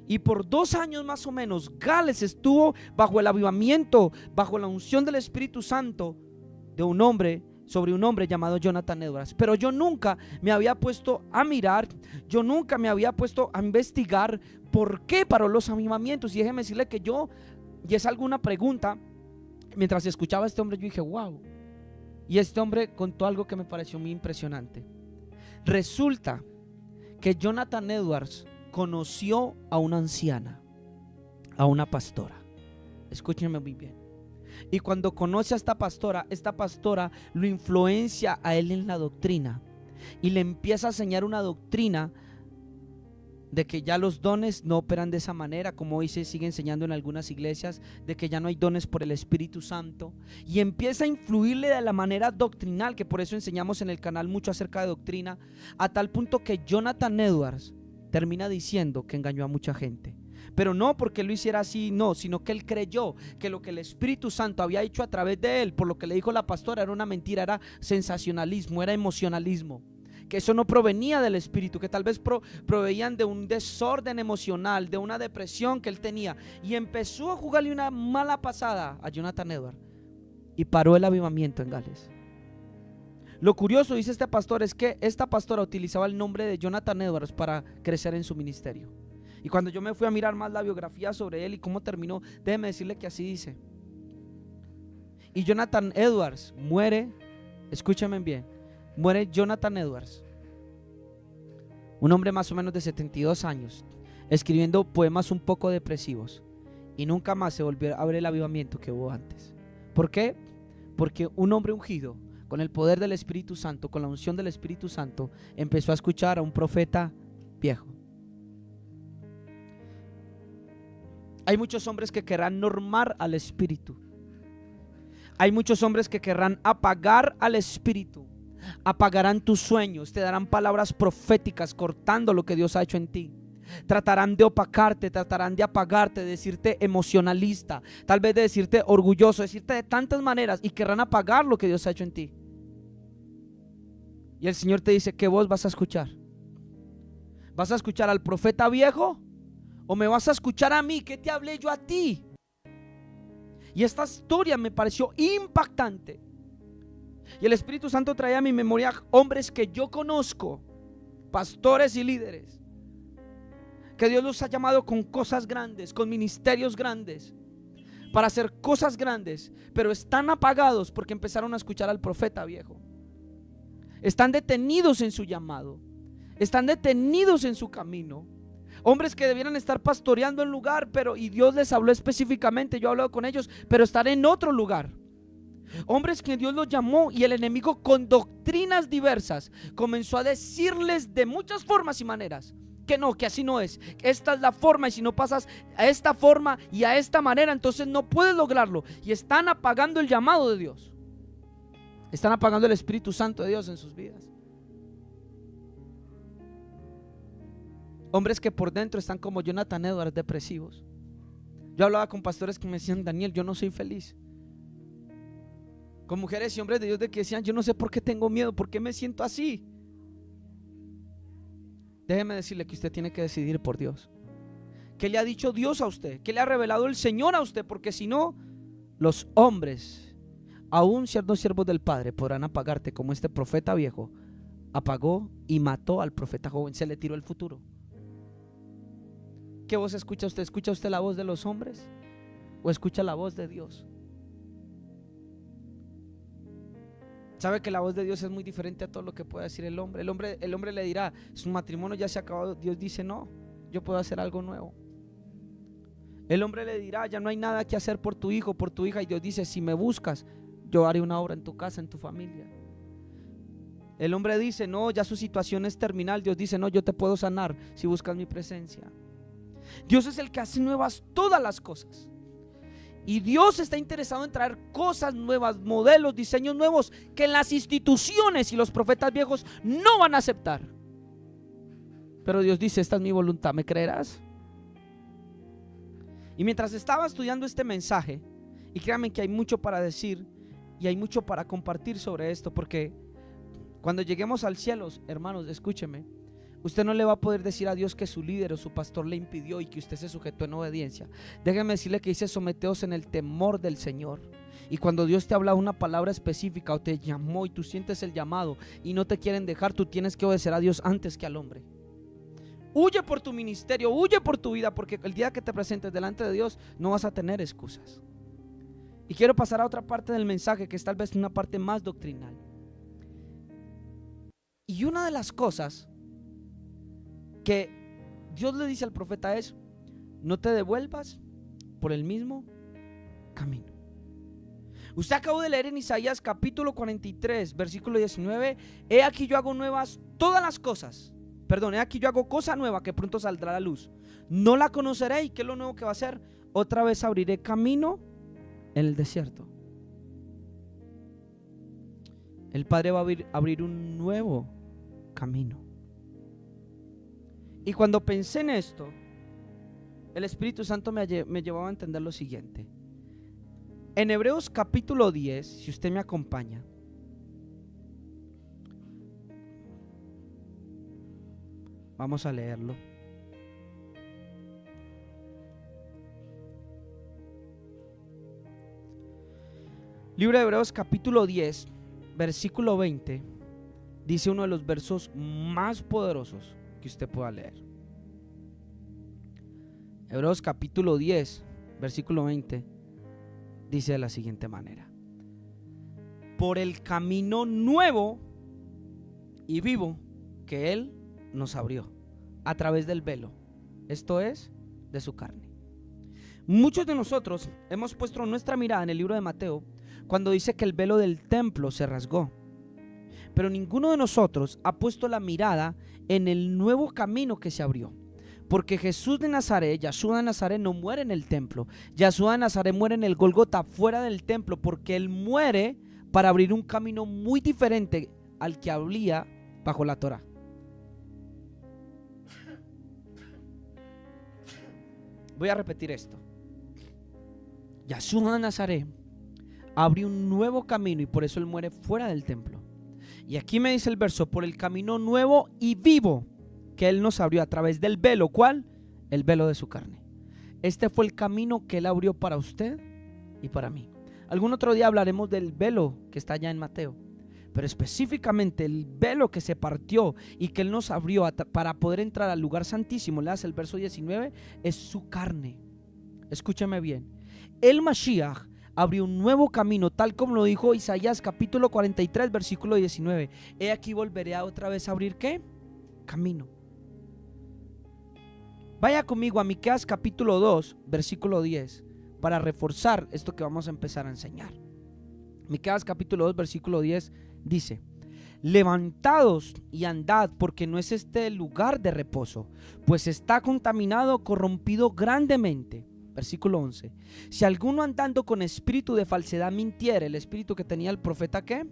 Y por 2 años más o menos, Gales estuvo bajo el avivamiento, bajo la unción del Espíritu Santo de un hombre, sobre un hombre llamado Jonathan Edwards. Pero yo nunca me había puesto a mirar, yo nunca me había puesto a investigar por qué paró los avivamientos. Y déjeme decirle que yo, y es alguna pregunta, mientras escuchaba a este hombre yo dije wow. Y este hombre contó algo que me pareció muy impresionante. Resulta que Jonathan Edwards conoció a una anciana, a una pastora. Escúchenme muy bien. Y cuando conoce a esta pastora lo influencia a él en la doctrina y le empieza a enseñar una doctrina de que ya los dones no operan de esa manera, como hoy se sigue enseñando en algunas iglesias, de que ya no hay dones por el Espíritu Santo, y empieza a influirle de la manera doctrinal, que por eso enseñamos en el canal mucho acerca de doctrina, a tal punto que Jonathan Edwards termina diciendo que engañó a mucha gente. Pero no porque lo hiciera así, no, sino que él creyó que lo que el Espíritu Santo había hecho a través de él, por lo que le dijo la pastora, era una mentira, era sensacionalismo, era emocionalismo. que eso no provenía del Espíritu, que tal vez provenían de un desorden emocional, de una depresión que él tenía, y empezó a jugarle una mala pasada a Jonathan Edwards y paró el avivamiento en Gales. Lo curioso, dice este pastor, es que esta pastora utilizaba el nombre de Jonathan Edwards para crecer en su ministerio. Y cuando yo me fui a mirar más la biografía sobre él y cómo terminó, déjeme decirle que así dice. Y Jonathan Edwards muere, escúchame bien, muere Jonathan Edwards, un hombre más o menos de 72 años, escribiendo poemas un poco depresivos, y nunca más se volvió a ver el avivamiento que hubo antes. ¿Por qué? Porque un hombre ungido con el poder del Espíritu Santo, con la unción del Espíritu Santo, empezó a escuchar a un profeta viejo. Hay muchos hombres que querrán normar al Espíritu. Hay muchos hombres que querrán apagar al Espíritu. Apagarán tus sueños, te darán palabras proféticas cortando lo que Dios ha hecho en ti. Tratarán de opacarte, tratarán de apagarte, de decirte emocionalista, tal vez de decirte orgulloso, decirte de tantas maneras, y querrán apagar lo que Dios ha hecho en ti. Y el Señor te dice: ¿qué voz vas a escuchar? ¿Vas a escuchar al profeta viejo o me vas a escuchar a mí? ¿Qué te hablé yo a ti? Y esta historia me pareció impactante. Y el Espíritu Santo traía a mi memoria hombres que yo conozco, pastores y líderes, que Dios los ha llamado con cosas grandes, con ministerios grandes, para hacer cosas grandes, pero están apagados porque empezaron a escuchar al profeta viejo. Están detenidos en su llamado, están detenidos en su camino. Hombres que debieran estar pastoreando en lugar, y Dios les habló específicamente, yo he hablado con ellos, pero están en otro lugar. Hombres que Dios los llamó y el enemigo con doctrinas diversas comenzó a decirles de muchas formas y maneras que no, que así no es, que esta es la forma, y si no pasas a esta forma y a esta manera, entonces no puedes lograrlo. Y están apagando el llamado de Dios. Están apagando el Espíritu Santo de Dios en sus vidas. Hombres que por dentro están como Jonathan Edwards, depresivos. Yo hablaba con pastores que me decían: Daniel, yo no soy feliz. Con mujeres y hombres de Dios que decían: yo no sé por qué tengo miedo, por qué me siento así. Déjeme decirle que usted tiene que decidir por Dios. ¿Qué le ha dicho Dios a usted? ¿Qué le ha revelado el Señor a usted? Porque si no, los hombres, aún siendo siervos del Padre, podrán apagarte como este profeta viejo apagó y mató al profeta joven. Se le tiró el futuro. ¿Qué voz escucha usted? ¿Escucha usted la voz de los hombres o escucha la voz de Dios? Sabe que la voz de Dios es muy diferente a todo lo que pueda decir el hombre. El hombre le dirá: su matrimonio ya se ha acabado. Dios dice: no, yo puedo hacer algo nuevo. El hombre le dirá: ya no hay nada que hacer por tu hijo, por tu hija. Y Dios dice: si me buscas, yo haré una obra en tu casa, en tu familia. El hombre dice: no, ya su situación es terminal. Dios dice: no, yo te puedo sanar si buscas mi presencia. Dios es el que hace nuevas todas las cosas. Y Dios está interesado en traer cosas nuevas, modelos, diseños nuevos que las instituciones y los profetas viejos no van a aceptar. Pero Dios dice: esta es mi voluntad, ¿me creerás? Y mientras estaba estudiando este mensaje, y créanme que hay mucho para decir y hay mucho para compartir sobre esto, porque cuando lleguemos al cielo, hermanos, escúcheme, usted no le va a poder decir a Dios que su líder o su pastor le impidió y que usted se sujetó en obediencia. Déjeme decirle que dice: someteos en el temor del Señor. Y cuando Dios te habla una palabra específica o te llamó y tú sientes el llamado y no te quieren dejar, tú tienes que obedecer a Dios antes que al hombre. Huye por tu ministerio, huye por tu vida, porque el día que te presentes delante de Dios no vas a tener excusas. Y quiero pasar a otra parte del mensaje, que es tal vez una parte más doctrinal. Y una de las cosas que Dios le dice al profeta es: no te devuelvas por el mismo camino. Usted acabó de leer en Isaías capítulo 43 versículo 19: he aquí yo hago nuevas todas las cosas. He aquí yo hago cosa nueva que pronto saldrá a la luz. No la conoceréis. ¿Qué es lo nuevo que va a hacer? Otra vez abriré camino en el desierto. El Padre va a abrir un nuevo camino. Y cuando pensé en esto, el Espíritu Santo me llevaba a entender lo siguiente. En Hebreos capítulo 10, si usted me acompaña, Vamos a leerlo. Libro de Hebreos capítulo 10, versículo 20, dice uno de los versos más poderosos que usted pueda leer. Hebreos capítulo 10, versículo 20, dice de la siguiente manera: por el camino nuevo y vivo que Él nos abrió a través del velo, esto es, de su carne. Muchos de nosotros hemos puesto nuestra mirada en el libro de Mateo cuando dice que el velo del templo se rasgó, pero ninguno de nosotros ha puesto la mirada en el nuevo camino que se abrió, porque Jesús de Nazaret, Yahshua de Nazaret, no muere en el templo. Yahshua de Nazaret muere en el Gólgota, fuera del templo, porque Él muere para abrir un camino muy diferente al que había bajo la Torá. Voy a repetir esto. Yahshua de Nazaret abrió un nuevo camino y por eso Él muere fuera del templo. Y aquí me dice el verso: por el camino nuevo y vivo que Él nos abrió a través del velo. ¿Cuál? El velo de su carne. Este fue el camino que Él abrió para usted y para mí. Algún otro día hablaremos del velo que está allá en Mateo, pero específicamente el velo que se partió y que Él nos abrió para poder entrar al lugar santísimo, leas el verso 19, es su carne. Escúcheme bien. El Mashiach abrió un nuevo camino, tal como lo dijo Isaías capítulo 43, versículo 19. He aquí volveré a otra vez a abrir ¿qué? Camino. Vaya conmigo a Miqueas capítulo 2, versículo 10, para reforzar esto que vamos a empezar a enseñar. Miqueas capítulo 2, versículo 10 dice: levantados y andad, porque no es este el lugar de reposo, pues está contaminado, corrompido grandemente. Versículo 11: si alguno andando con espíritu de falsedad mintiere, el espíritu que tenía el profeta que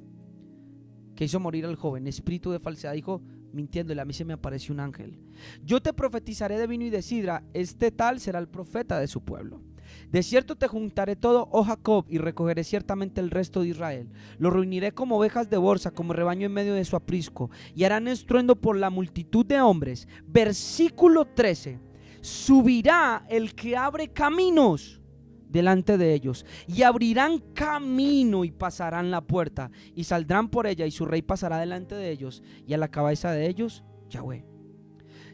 hizo morir al joven, espíritu de falsedad, dijo mintiéndole: a mí se me apareció un ángel. Yo te profetizaré de vino y de sidra, este tal será el profeta de su pueblo. De cierto te juntaré todo, oh Jacob, y recogeré ciertamente el resto de Israel. Lo reuniré como ovejas de borza, como rebaño en medio de su aprisco, y harán estruendo por la multitud de hombres. Versículo 13: subirá el que abre caminos delante de ellos, y abrirán camino y pasarán la puerta, y saldrán por ella, y su rey pasará delante de ellos, y a la cabeza de ellos Yahweh.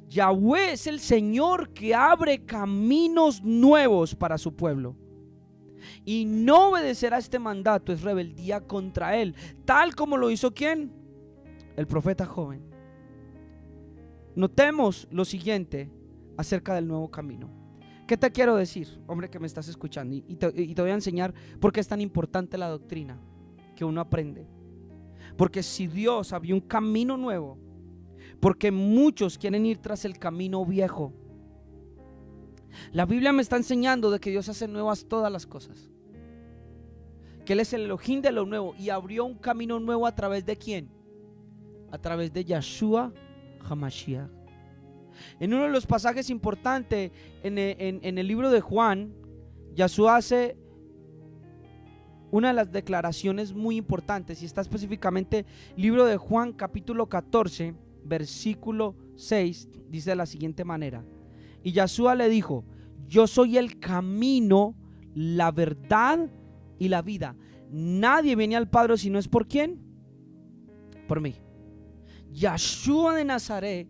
Yahweh es el Señor que abre caminos nuevos para su pueblo, y no obedecer a este mandato es rebeldía contra Él, tal como lo hizo ¿quién? El profeta joven. Notemos lo siguiente acerca del nuevo camino. ¿Qué te quiero decir, hombre que me estás escuchando? Y te voy a enseñar por qué es tan importante la doctrina que uno aprende. Porque si Dios abrió un camino nuevo, porque muchos quieren ir tras el camino viejo. La Biblia me está enseñando de que Dios hace nuevas todas las cosas, que Él es el Elohim de lo nuevo, y abrió un camino nuevo a través de ¿quién? A través de Yahshua HaMashiach. En uno de los pasajes importantes en el libro de Juan, Yahshua hace una de las declaraciones muy importantes, y está específicamente libro de Juan capítulo 14, versículo 6, dice de la siguiente manera: y Yahshua le dijo: yo soy el camino, la verdad y la vida. Nadie viene al Padre si no es por ¿quién? Por mí. Yahshua de Nazaret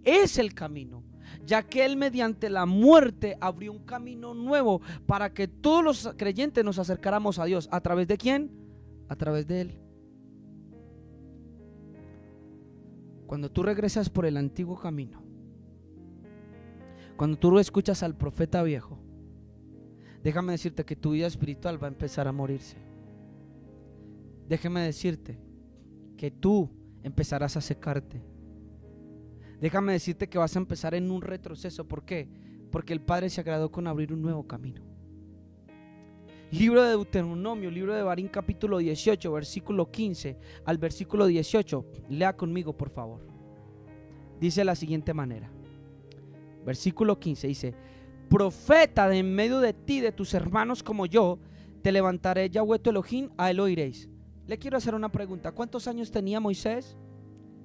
es el camino, ya que Él mediante la muerte abrió un camino nuevo para que todos los creyentes nos acercáramos a Dios. ¿A través de quién? A través de Él. Cuando tú regresas por el antiguo camino, cuando tú escuchas al profeta viejo, déjame decirte que tu vida espiritual va a empezar a morirse. Déjame decirte que tú empezarás a secarte. Déjame decirte que vas a empezar en un retroceso. ¿Por qué? Porque el Padre se agradó con abrir un nuevo camino. Libro de Deuteronomio, libro de Barín capítulo 18, versículo 15 al versículo 18. Lea conmigo, por favor. Dice de la siguiente manera. Versículo 15 dice: profeta de en medio de ti, de tus hermanos como yo, te levantaré Yahweh tu Elohim, a él oiréis. Le quiero hacer una pregunta. ¿Cuántos años tenía Moisés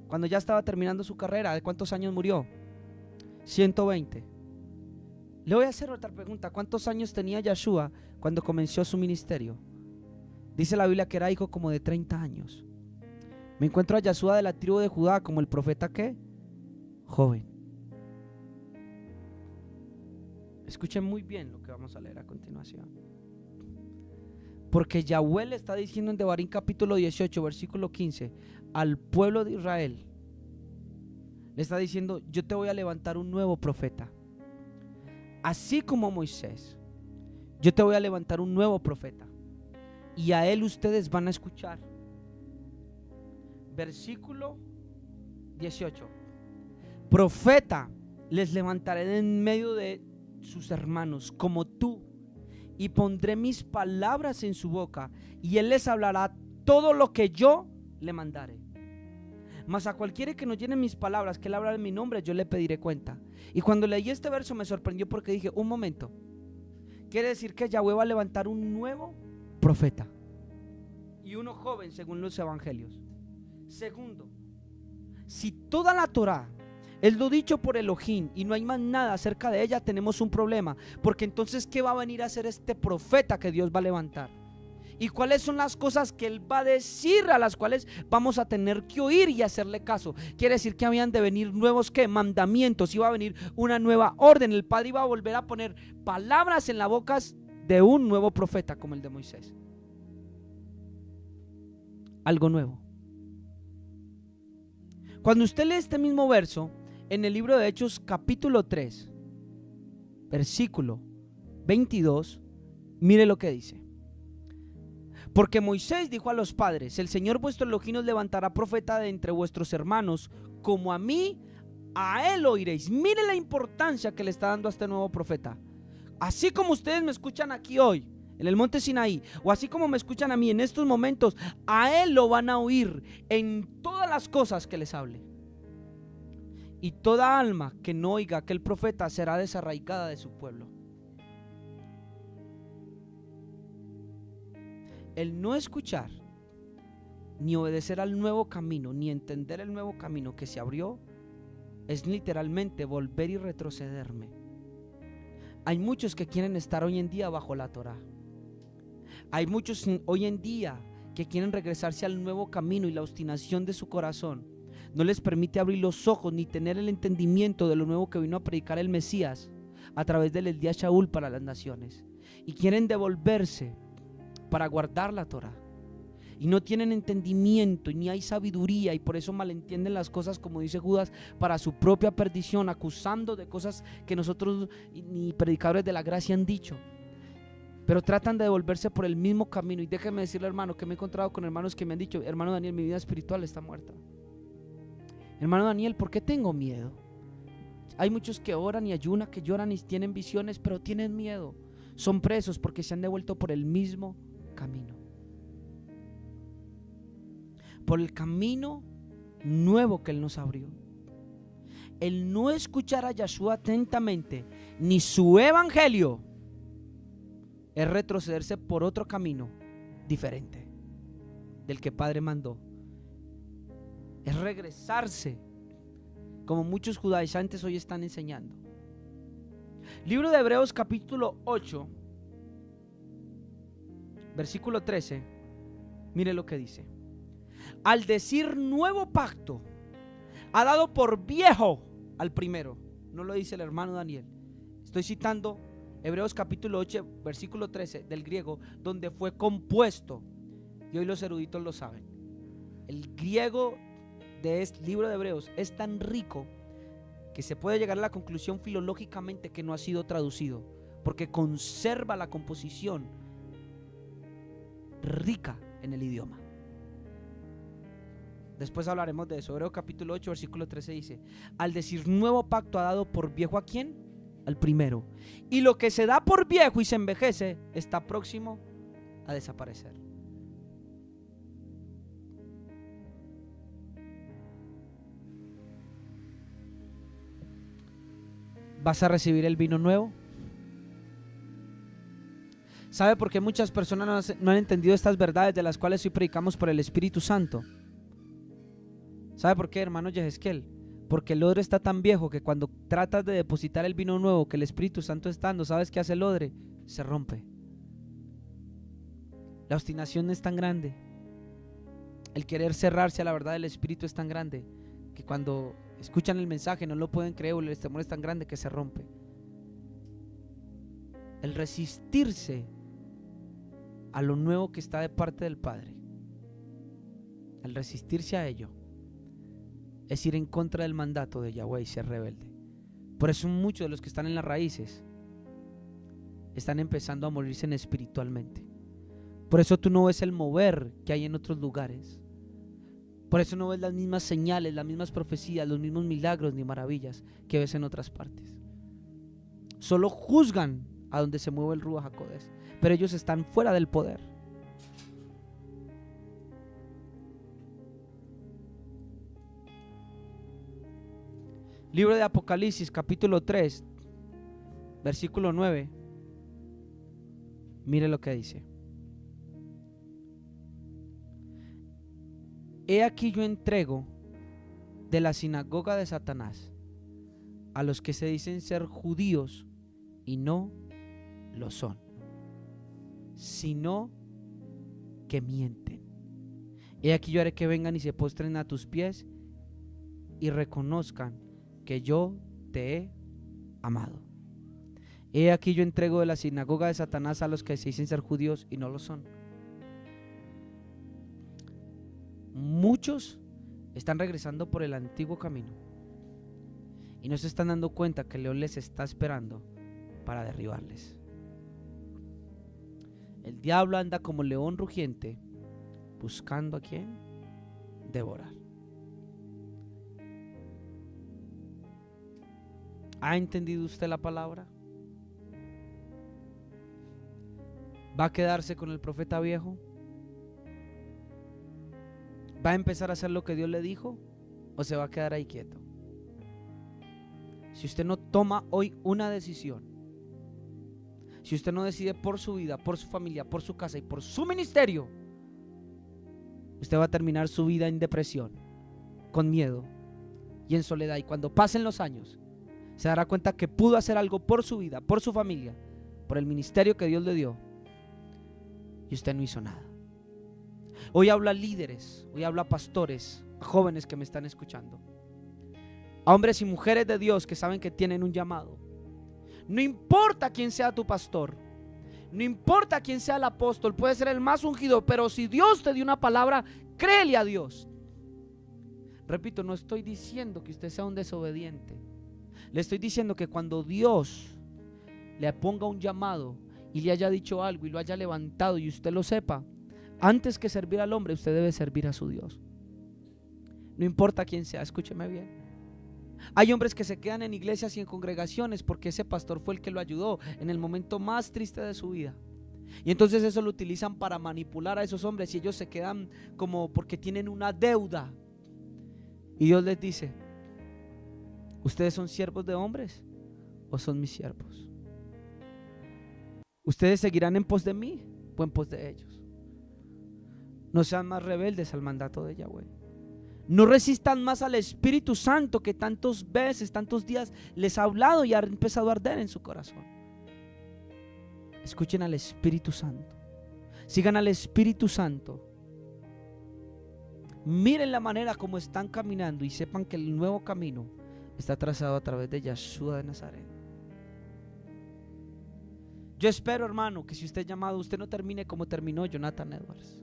cuando ya estaba terminando su carrera? ¿De cuántos años murió? 120. Le voy a hacer otra pregunta. ¿Cuántos años tenía Yeshua cuando comenzó su ministerio? Dice la Biblia que era hijo como de 30 años. Me encuentro a Yeshua de la tribu de Judá como el profeta ¿qué? Joven. Escuchen muy bien lo que vamos a leer a continuación. Porque Yahweh le está diciendo en Devarim capítulo 18 versículo 15 al pueblo de Israel. Le está diciendo: yo te voy a levantar un nuevo profeta. Así como Moisés, yo te voy a levantar un nuevo profeta. Y a él ustedes van a escuchar. Versículo 18. Profeta les levantaré en medio de sus hermanos como tú, y pondré mis palabras en su boca, y él les hablará todo lo que yo le mandare. Mas a cualquiera que no llene mis palabras, que él habla en mi nombre, yo le pediré cuenta. Y cuando leí este verso me sorprendió porque dije: un momento, quiere decir que Yahweh va a levantar un nuevo profeta y uno joven según los evangelios. Segundo, si toda la Torah es lo dicho por Elohim y no hay más nada acerca de ella, tenemos un problema, porque entonces ¿qué va a venir a hacer este profeta que Dios va a levantar? ¿Y cuáles son las cosas que él va a decir, a las cuales vamos a tener que oír y hacerle caso? Quiere decir que habían de venir nuevos ¿qué? Mandamientos, iba a venir una nueva orden. El Padre iba a volver a poner palabras en las bocas de un nuevo profeta como el de Moisés. Algo nuevo. Cuando usted lee este mismo verso en el libro de Hechos capítulo 3 versículo 22, mire lo que dice: porque Moisés dijo a los padres: el Señor vuestro Elohim os levantará profeta de entre vuestros hermanos, como a mí, a él oiréis. Mire la importancia que le está dando a este nuevo profeta. Así como ustedes me escuchan aquí hoy en el monte Sinaí, o así como me escuchan a mí en estos momentos, a él lo van a oír en todas las cosas que les hable. Y toda alma que no oiga a aquel profeta será desarraigada de su pueblo. El no escuchar, ni obedecer al nuevo camino, ni entender el nuevo camino que se abrió, es literalmente volver y retrocederme. Hay muchos que quieren estar hoy en día bajo la Torah. Hay muchos hoy en día que quieren regresarse al nuevo camino, y la obstinación de su corazón no les permite abrir los ojos ni tener el entendimiento de lo nuevo que vino a predicar el Mesías a través del Elías Shaul para las naciones. Y quieren devolverse para guardar la Torah, y no tienen entendimiento ni hay sabiduría, y por eso malentienden las cosas, como dice Judas, para su propia perdición, acusando de cosas que nosotros ni predicadores de la gracia han dicho, pero tratan de devolverse por el mismo camino. Y déjeme decirle, hermano, que me he encontrado con hermanos que me han dicho: hermano Daniel, mi vida espiritual está muerta. Hermano Daniel, ¿por qué tengo miedo? Hay muchos que oran y ayunan, que lloran y tienen visiones, pero tienen miedo. Son presos porque se han devuelto por el mismo camino, por el camino nuevo que él nos abrió. El no escuchar a Yeshua atentamente ni su evangelio es retrocederse por otro camino diferente del que Padre mandó. Es regresarse como muchos judaizantes hoy están enseñando. Libro de Hebreos capítulo 8 versículo 13, mire lo que dice: al decir nuevo pacto, ha dado por viejo al primero. No lo dice el hermano Daniel, estoy citando Hebreos capítulo 8 versículo 13 del griego, donde fue compuesto, y hoy los eruditos lo saben. El griego de este libro de Hebreos es tan rico que se puede llegar a la conclusión filológicamente que no ha sido traducido, porque conserva la composición rica en el idioma. Después hablaremos de eso. Hebreos capítulo 8 versículo 13 dice: al decir nuevo pacto, ha dado por viejo ¿a quién? Al primero. Y lo que se da por viejo y se envejece está próximo a desaparecer. ¿Vas a recibir el vino nuevo? ¿Sabe por qué muchas personas no han entendido estas verdades de las cuales hoy predicamos por el Espíritu Santo? ¿Sabe por qué, hermano Yehezquiel? Porque el odre está tan viejo que cuando tratas de depositar el vino nuevo que el Espíritu Santo está dando, ¿sabes qué hace el odre? Se rompe. La obstinación es tan grande, el querer cerrarse a la verdad del Espíritu es tan grande, que cuando escuchan el mensaje no lo pueden creer, o el temor es tan grande que se rompe. El resistirse a lo nuevo que está de parte del Padre, el resistirse a ello, es ir en contra del mandato de Yahweh y ser rebelde. Por eso muchos de los que están en las raíces están empezando a morirse espiritualmente. Por eso tú no ves el mover que hay en otros lugares. Por eso no ves las mismas señales, las mismas profecías, los mismos milagros ni maravillas que ves en otras partes. Solo juzgan a donde se mueve el Ruach HaKodesh, pero ellos están fuera del poder. Libro de Apocalipsis, capítulo 3, versículo 9. Mire lo que dice. He aquí yo entrego de la sinagoga de Satanás a los que se dicen ser judíos y no lo son, sino que mienten. He aquí yo haré que vengan y se postren a tus pies y reconozcan que yo te he amado. He aquí yo entrego de la sinagoga de Satanás a los que se dicen ser judíos y no lo son. Muchos están regresando por el antiguo camino y no se están dando cuenta que el león les está esperando para derribarles. El diablo anda como león rugiente buscando a quien devorar. ¿Ha entendido usted la palabra? ¿Va a quedarse con el profeta viejo? ¿Va a empezar a hacer lo que Dios le dijo? ¿O se va a quedar ahí quieto? Si usted no toma hoy una decisión, si usted no decide por su vida, por su familia, por su casa y por su ministerio, usted va a terminar su vida en depresión, con miedo y en soledad. Y cuando pasen los años, se dará cuenta que pudo hacer algo por su vida, por su familia, por el ministerio que Dios le dio, y usted no hizo nada. Hoy hablo a líderes, hoy hablo a pastores, a jóvenes que me están escuchando, a hombres y mujeres de Dios que saben que tienen un llamado. No importa quién sea tu pastor, no importa quién sea el apóstol, puede ser el más ungido, pero si Dios te dio una palabra, créele a Dios. Repito, no estoy diciendo que usted sea un desobediente. Le estoy diciendo que cuando Dios le ponga un llamado y le haya dicho algo y lo haya levantado y usted lo sepa, antes que servir al hombre, usted debe servir a su Dios. No importa quién sea, escúcheme bien. Hay hombres que se quedan en iglesias y en congregaciones porque ese pastor fue el que lo ayudó en el momento más triste de su vida. Y entonces eso lo utilizan para manipular a esos hombres y ellos se quedan como porque tienen una deuda. Y Dios les dice: ¿ustedes son siervos de hombres o son mis siervos? ¿Ustedes seguirán en pos de mí o en pos de ellos? No sean más rebeldes al mandato de Yahweh. No resistan más al Espíritu Santo que tantos veces, tantos días les ha hablado y ha empezado a arder en su corazón. Escuchen al Espíritu Santo. Sigan al Espíritu Santo. Miren la manera como están caminando y sepan que el nuevo camino está trazado a través de Yeshua de Nazaret. Yo espero, hermano, que si usted es llamado, usted no termine como terminó Jonathan Edwards.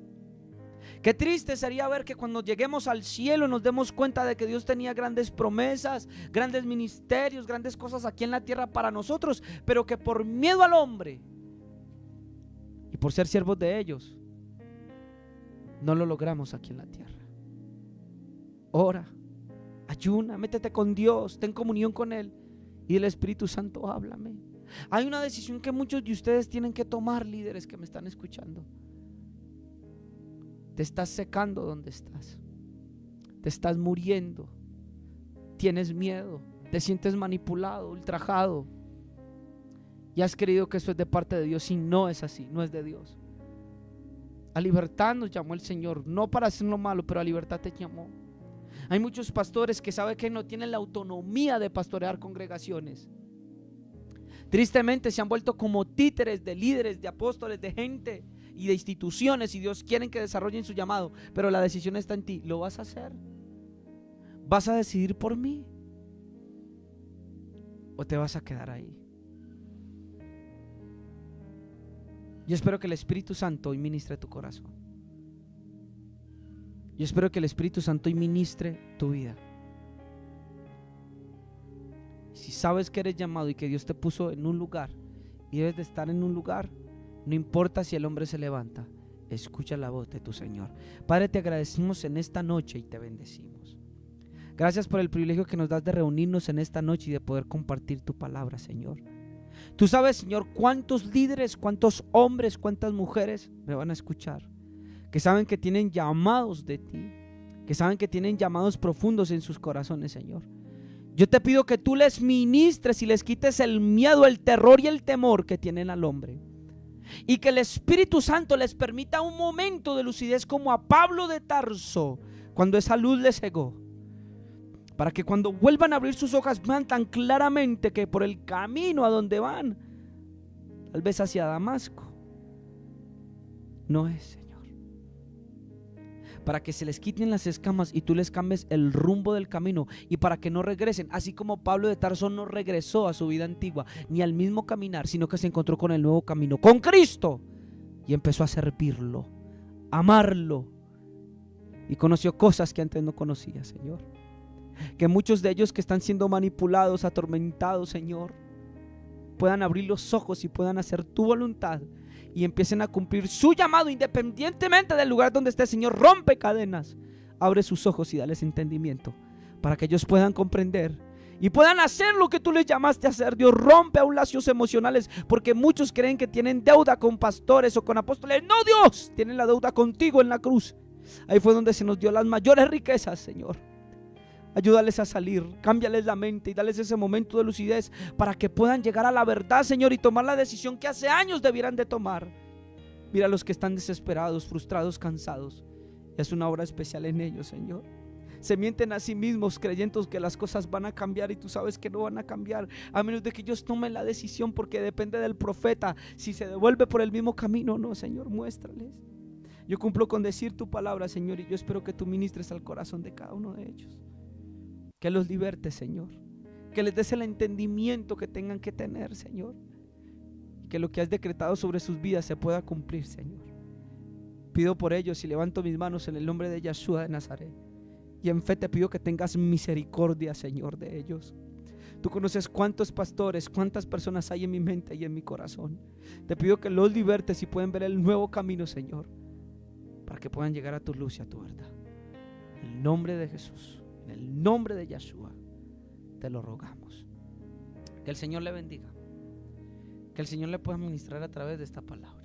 Qué triste sería ver que cuando lleguemos al cielo nos demos cuenta de que Dios tenía grandes promesas, grandes ministerios, grandes cosas aquí en la tierra para nosotros, pero que por miedo al hombre y por ser siervos de ellos, no lo logramos aquí en la tierra. Ora, ayuna, métete con Dios, ten comunión con Él y el Espíritu Santo, háblame. Hay una decisión que muchos de ustedes tienen que tomar, líderes que me están escuchando. Te estás secando donde estás, te estás muriendo, tienes miedo, te sientes manipulado, ultrajado y has creído que eso es de parte de Dios y no es así, no es de Dios. A libertad nos llamó el Señor, no para hacer lo malo, pero a libertad te llamó. Hay muchos pastores que saben que no tienen la autonomía de pastorear congregaciones. Tristemente se han vuelto como títeres de líderes, de apóstoles, de gente y de instituciones, y Dios quiere que desarrollen su llamado, pero la decisión está en ti. ¿Lo vas a hacer? ¿Vas a decidir por mí? ¿O te vas a quedar ahí? Yo espero que el Espíritu Santo hoy ministre tu corazón. Yo espero que el Espíritu Santo hoy ministre tu vida. Si sabes que eres llamado y que Dios te puso en un lugar y debes de estar en un lugar, no importa si el hombre se levanta, escucha la voz de tu Señor. Padre, te agradecemos en esta noche y te bendecimos. Gracias por el privilegio que nos das de reunirnos en esta noche y de poder compartir tu palabra, Señor. Tú sabes, Señor, cuántos líderes, cuántos hombres, cuántas mujeres me van a escuchar, que saben que tienen llamados de ti, que saben que tienen llamados profundos en sus corazones, Señor. Yo te pido que tú les ministres y les quites el miedo, el terror y el temor que tienen al hombre, y que el Espíritu Santo les permita un momento de lucidez como a Pablo de Tarso cuando esa luz les cegó, para que cuando vuelvan a abrir sus ojos vean tan claramente que por el camino a donde van, tal vez hacia Damasco, no es, Señor. Para que se les quiten las escamas y tú les cambies el rumbo del camino, y para que no regresen, así como Pablo de Tarso no regresó a su vida antigua ni al mismo caminar, sino que se encontró con el nuevo camino, con Cristo, y empezó a servirlo, amarlo, y conoció cosas que antes no conocía, Señor. Que muchos de ellos que están siendo manipulados, atormentados, Señor, puedan abrir los ojos y puedan hacer tu voluntad y empiecen a cumplir su llamado independientemente del lugar donde esté. Señor, rompe cadenas, abre sus ojos y dales entendimiento para que ellos puedan comprender y puedan hacer lo que tú les llamaste a hacer. Dios, rompe aún lacios emocionales, porque muchos creen que tienen deuda con pastores o con apóstoles. No, Dios, tienen la deuda contigo en la cruz. Ahí fue donde se nos dio las mayores riquezas, Señor. Ayúdales a salir, cámbiales la mente y dales ese momento de lucidez para que puedan llegar a la verdad, Señor, y tomar la decisión que hace años debieran de tomar. Mira a los que están desesperados, frustrados, cansados. Es una obra especial en ellos, Señor. Se mienten a sí mismos creyendo que las cosas van a cambiar, y tú sabes que no van a cambiar a menos de que ellos tomen la decisión, porque depende del profeta si se devuelve por el mismo camino o no. Señor, muéstrales. Yo cumplo con decir tu palabra, Señor, y yo espero que tú ministres al corazón de cada uno de ellos. Que los libertes, Señor. Que les des el entendimiento que tengan que tener, Señor. Y que lo que has decretado sobre sus vidas se pueda cumplir, Señor. Pido por ellos y levanto mis manos en el nombre de Yeshua de Nazaret. Y en fe te pido que tengas misericordia, Señor, de ellos. Tú conoces cuántos pastores, cuántas personas hay en mi mente y en mi corazón. Te pido que los libertes y puedan ver el nuevo camino, Señor, para que puedan llegar a tu luz y a tu verdad. En el nombre de Jesús. En el nombre de Yeshua te lo rogamos. Que el Señor le bendiga. Que el Señor le pueda ministrar a través de esta palabra.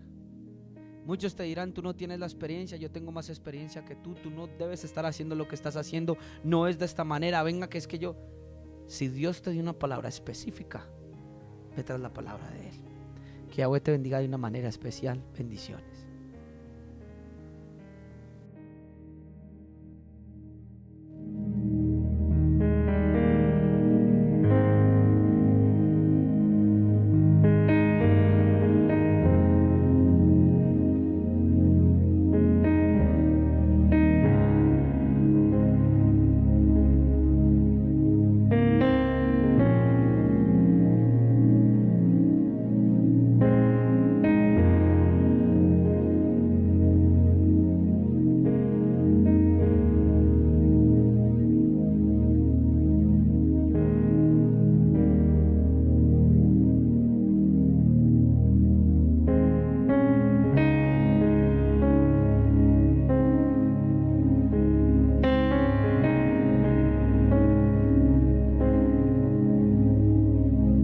Muchos te dirán: tú no tienes la experiencia, yo tengo más experiencia que tú no debes estar haciendo lo que estás haciendo, no es de esta manera, venga que es que yo. Si Dios te dio una palabra específica, ve tras la palabra de Él. Que Yahweh te bendiga de una manera especial. Bendiciones.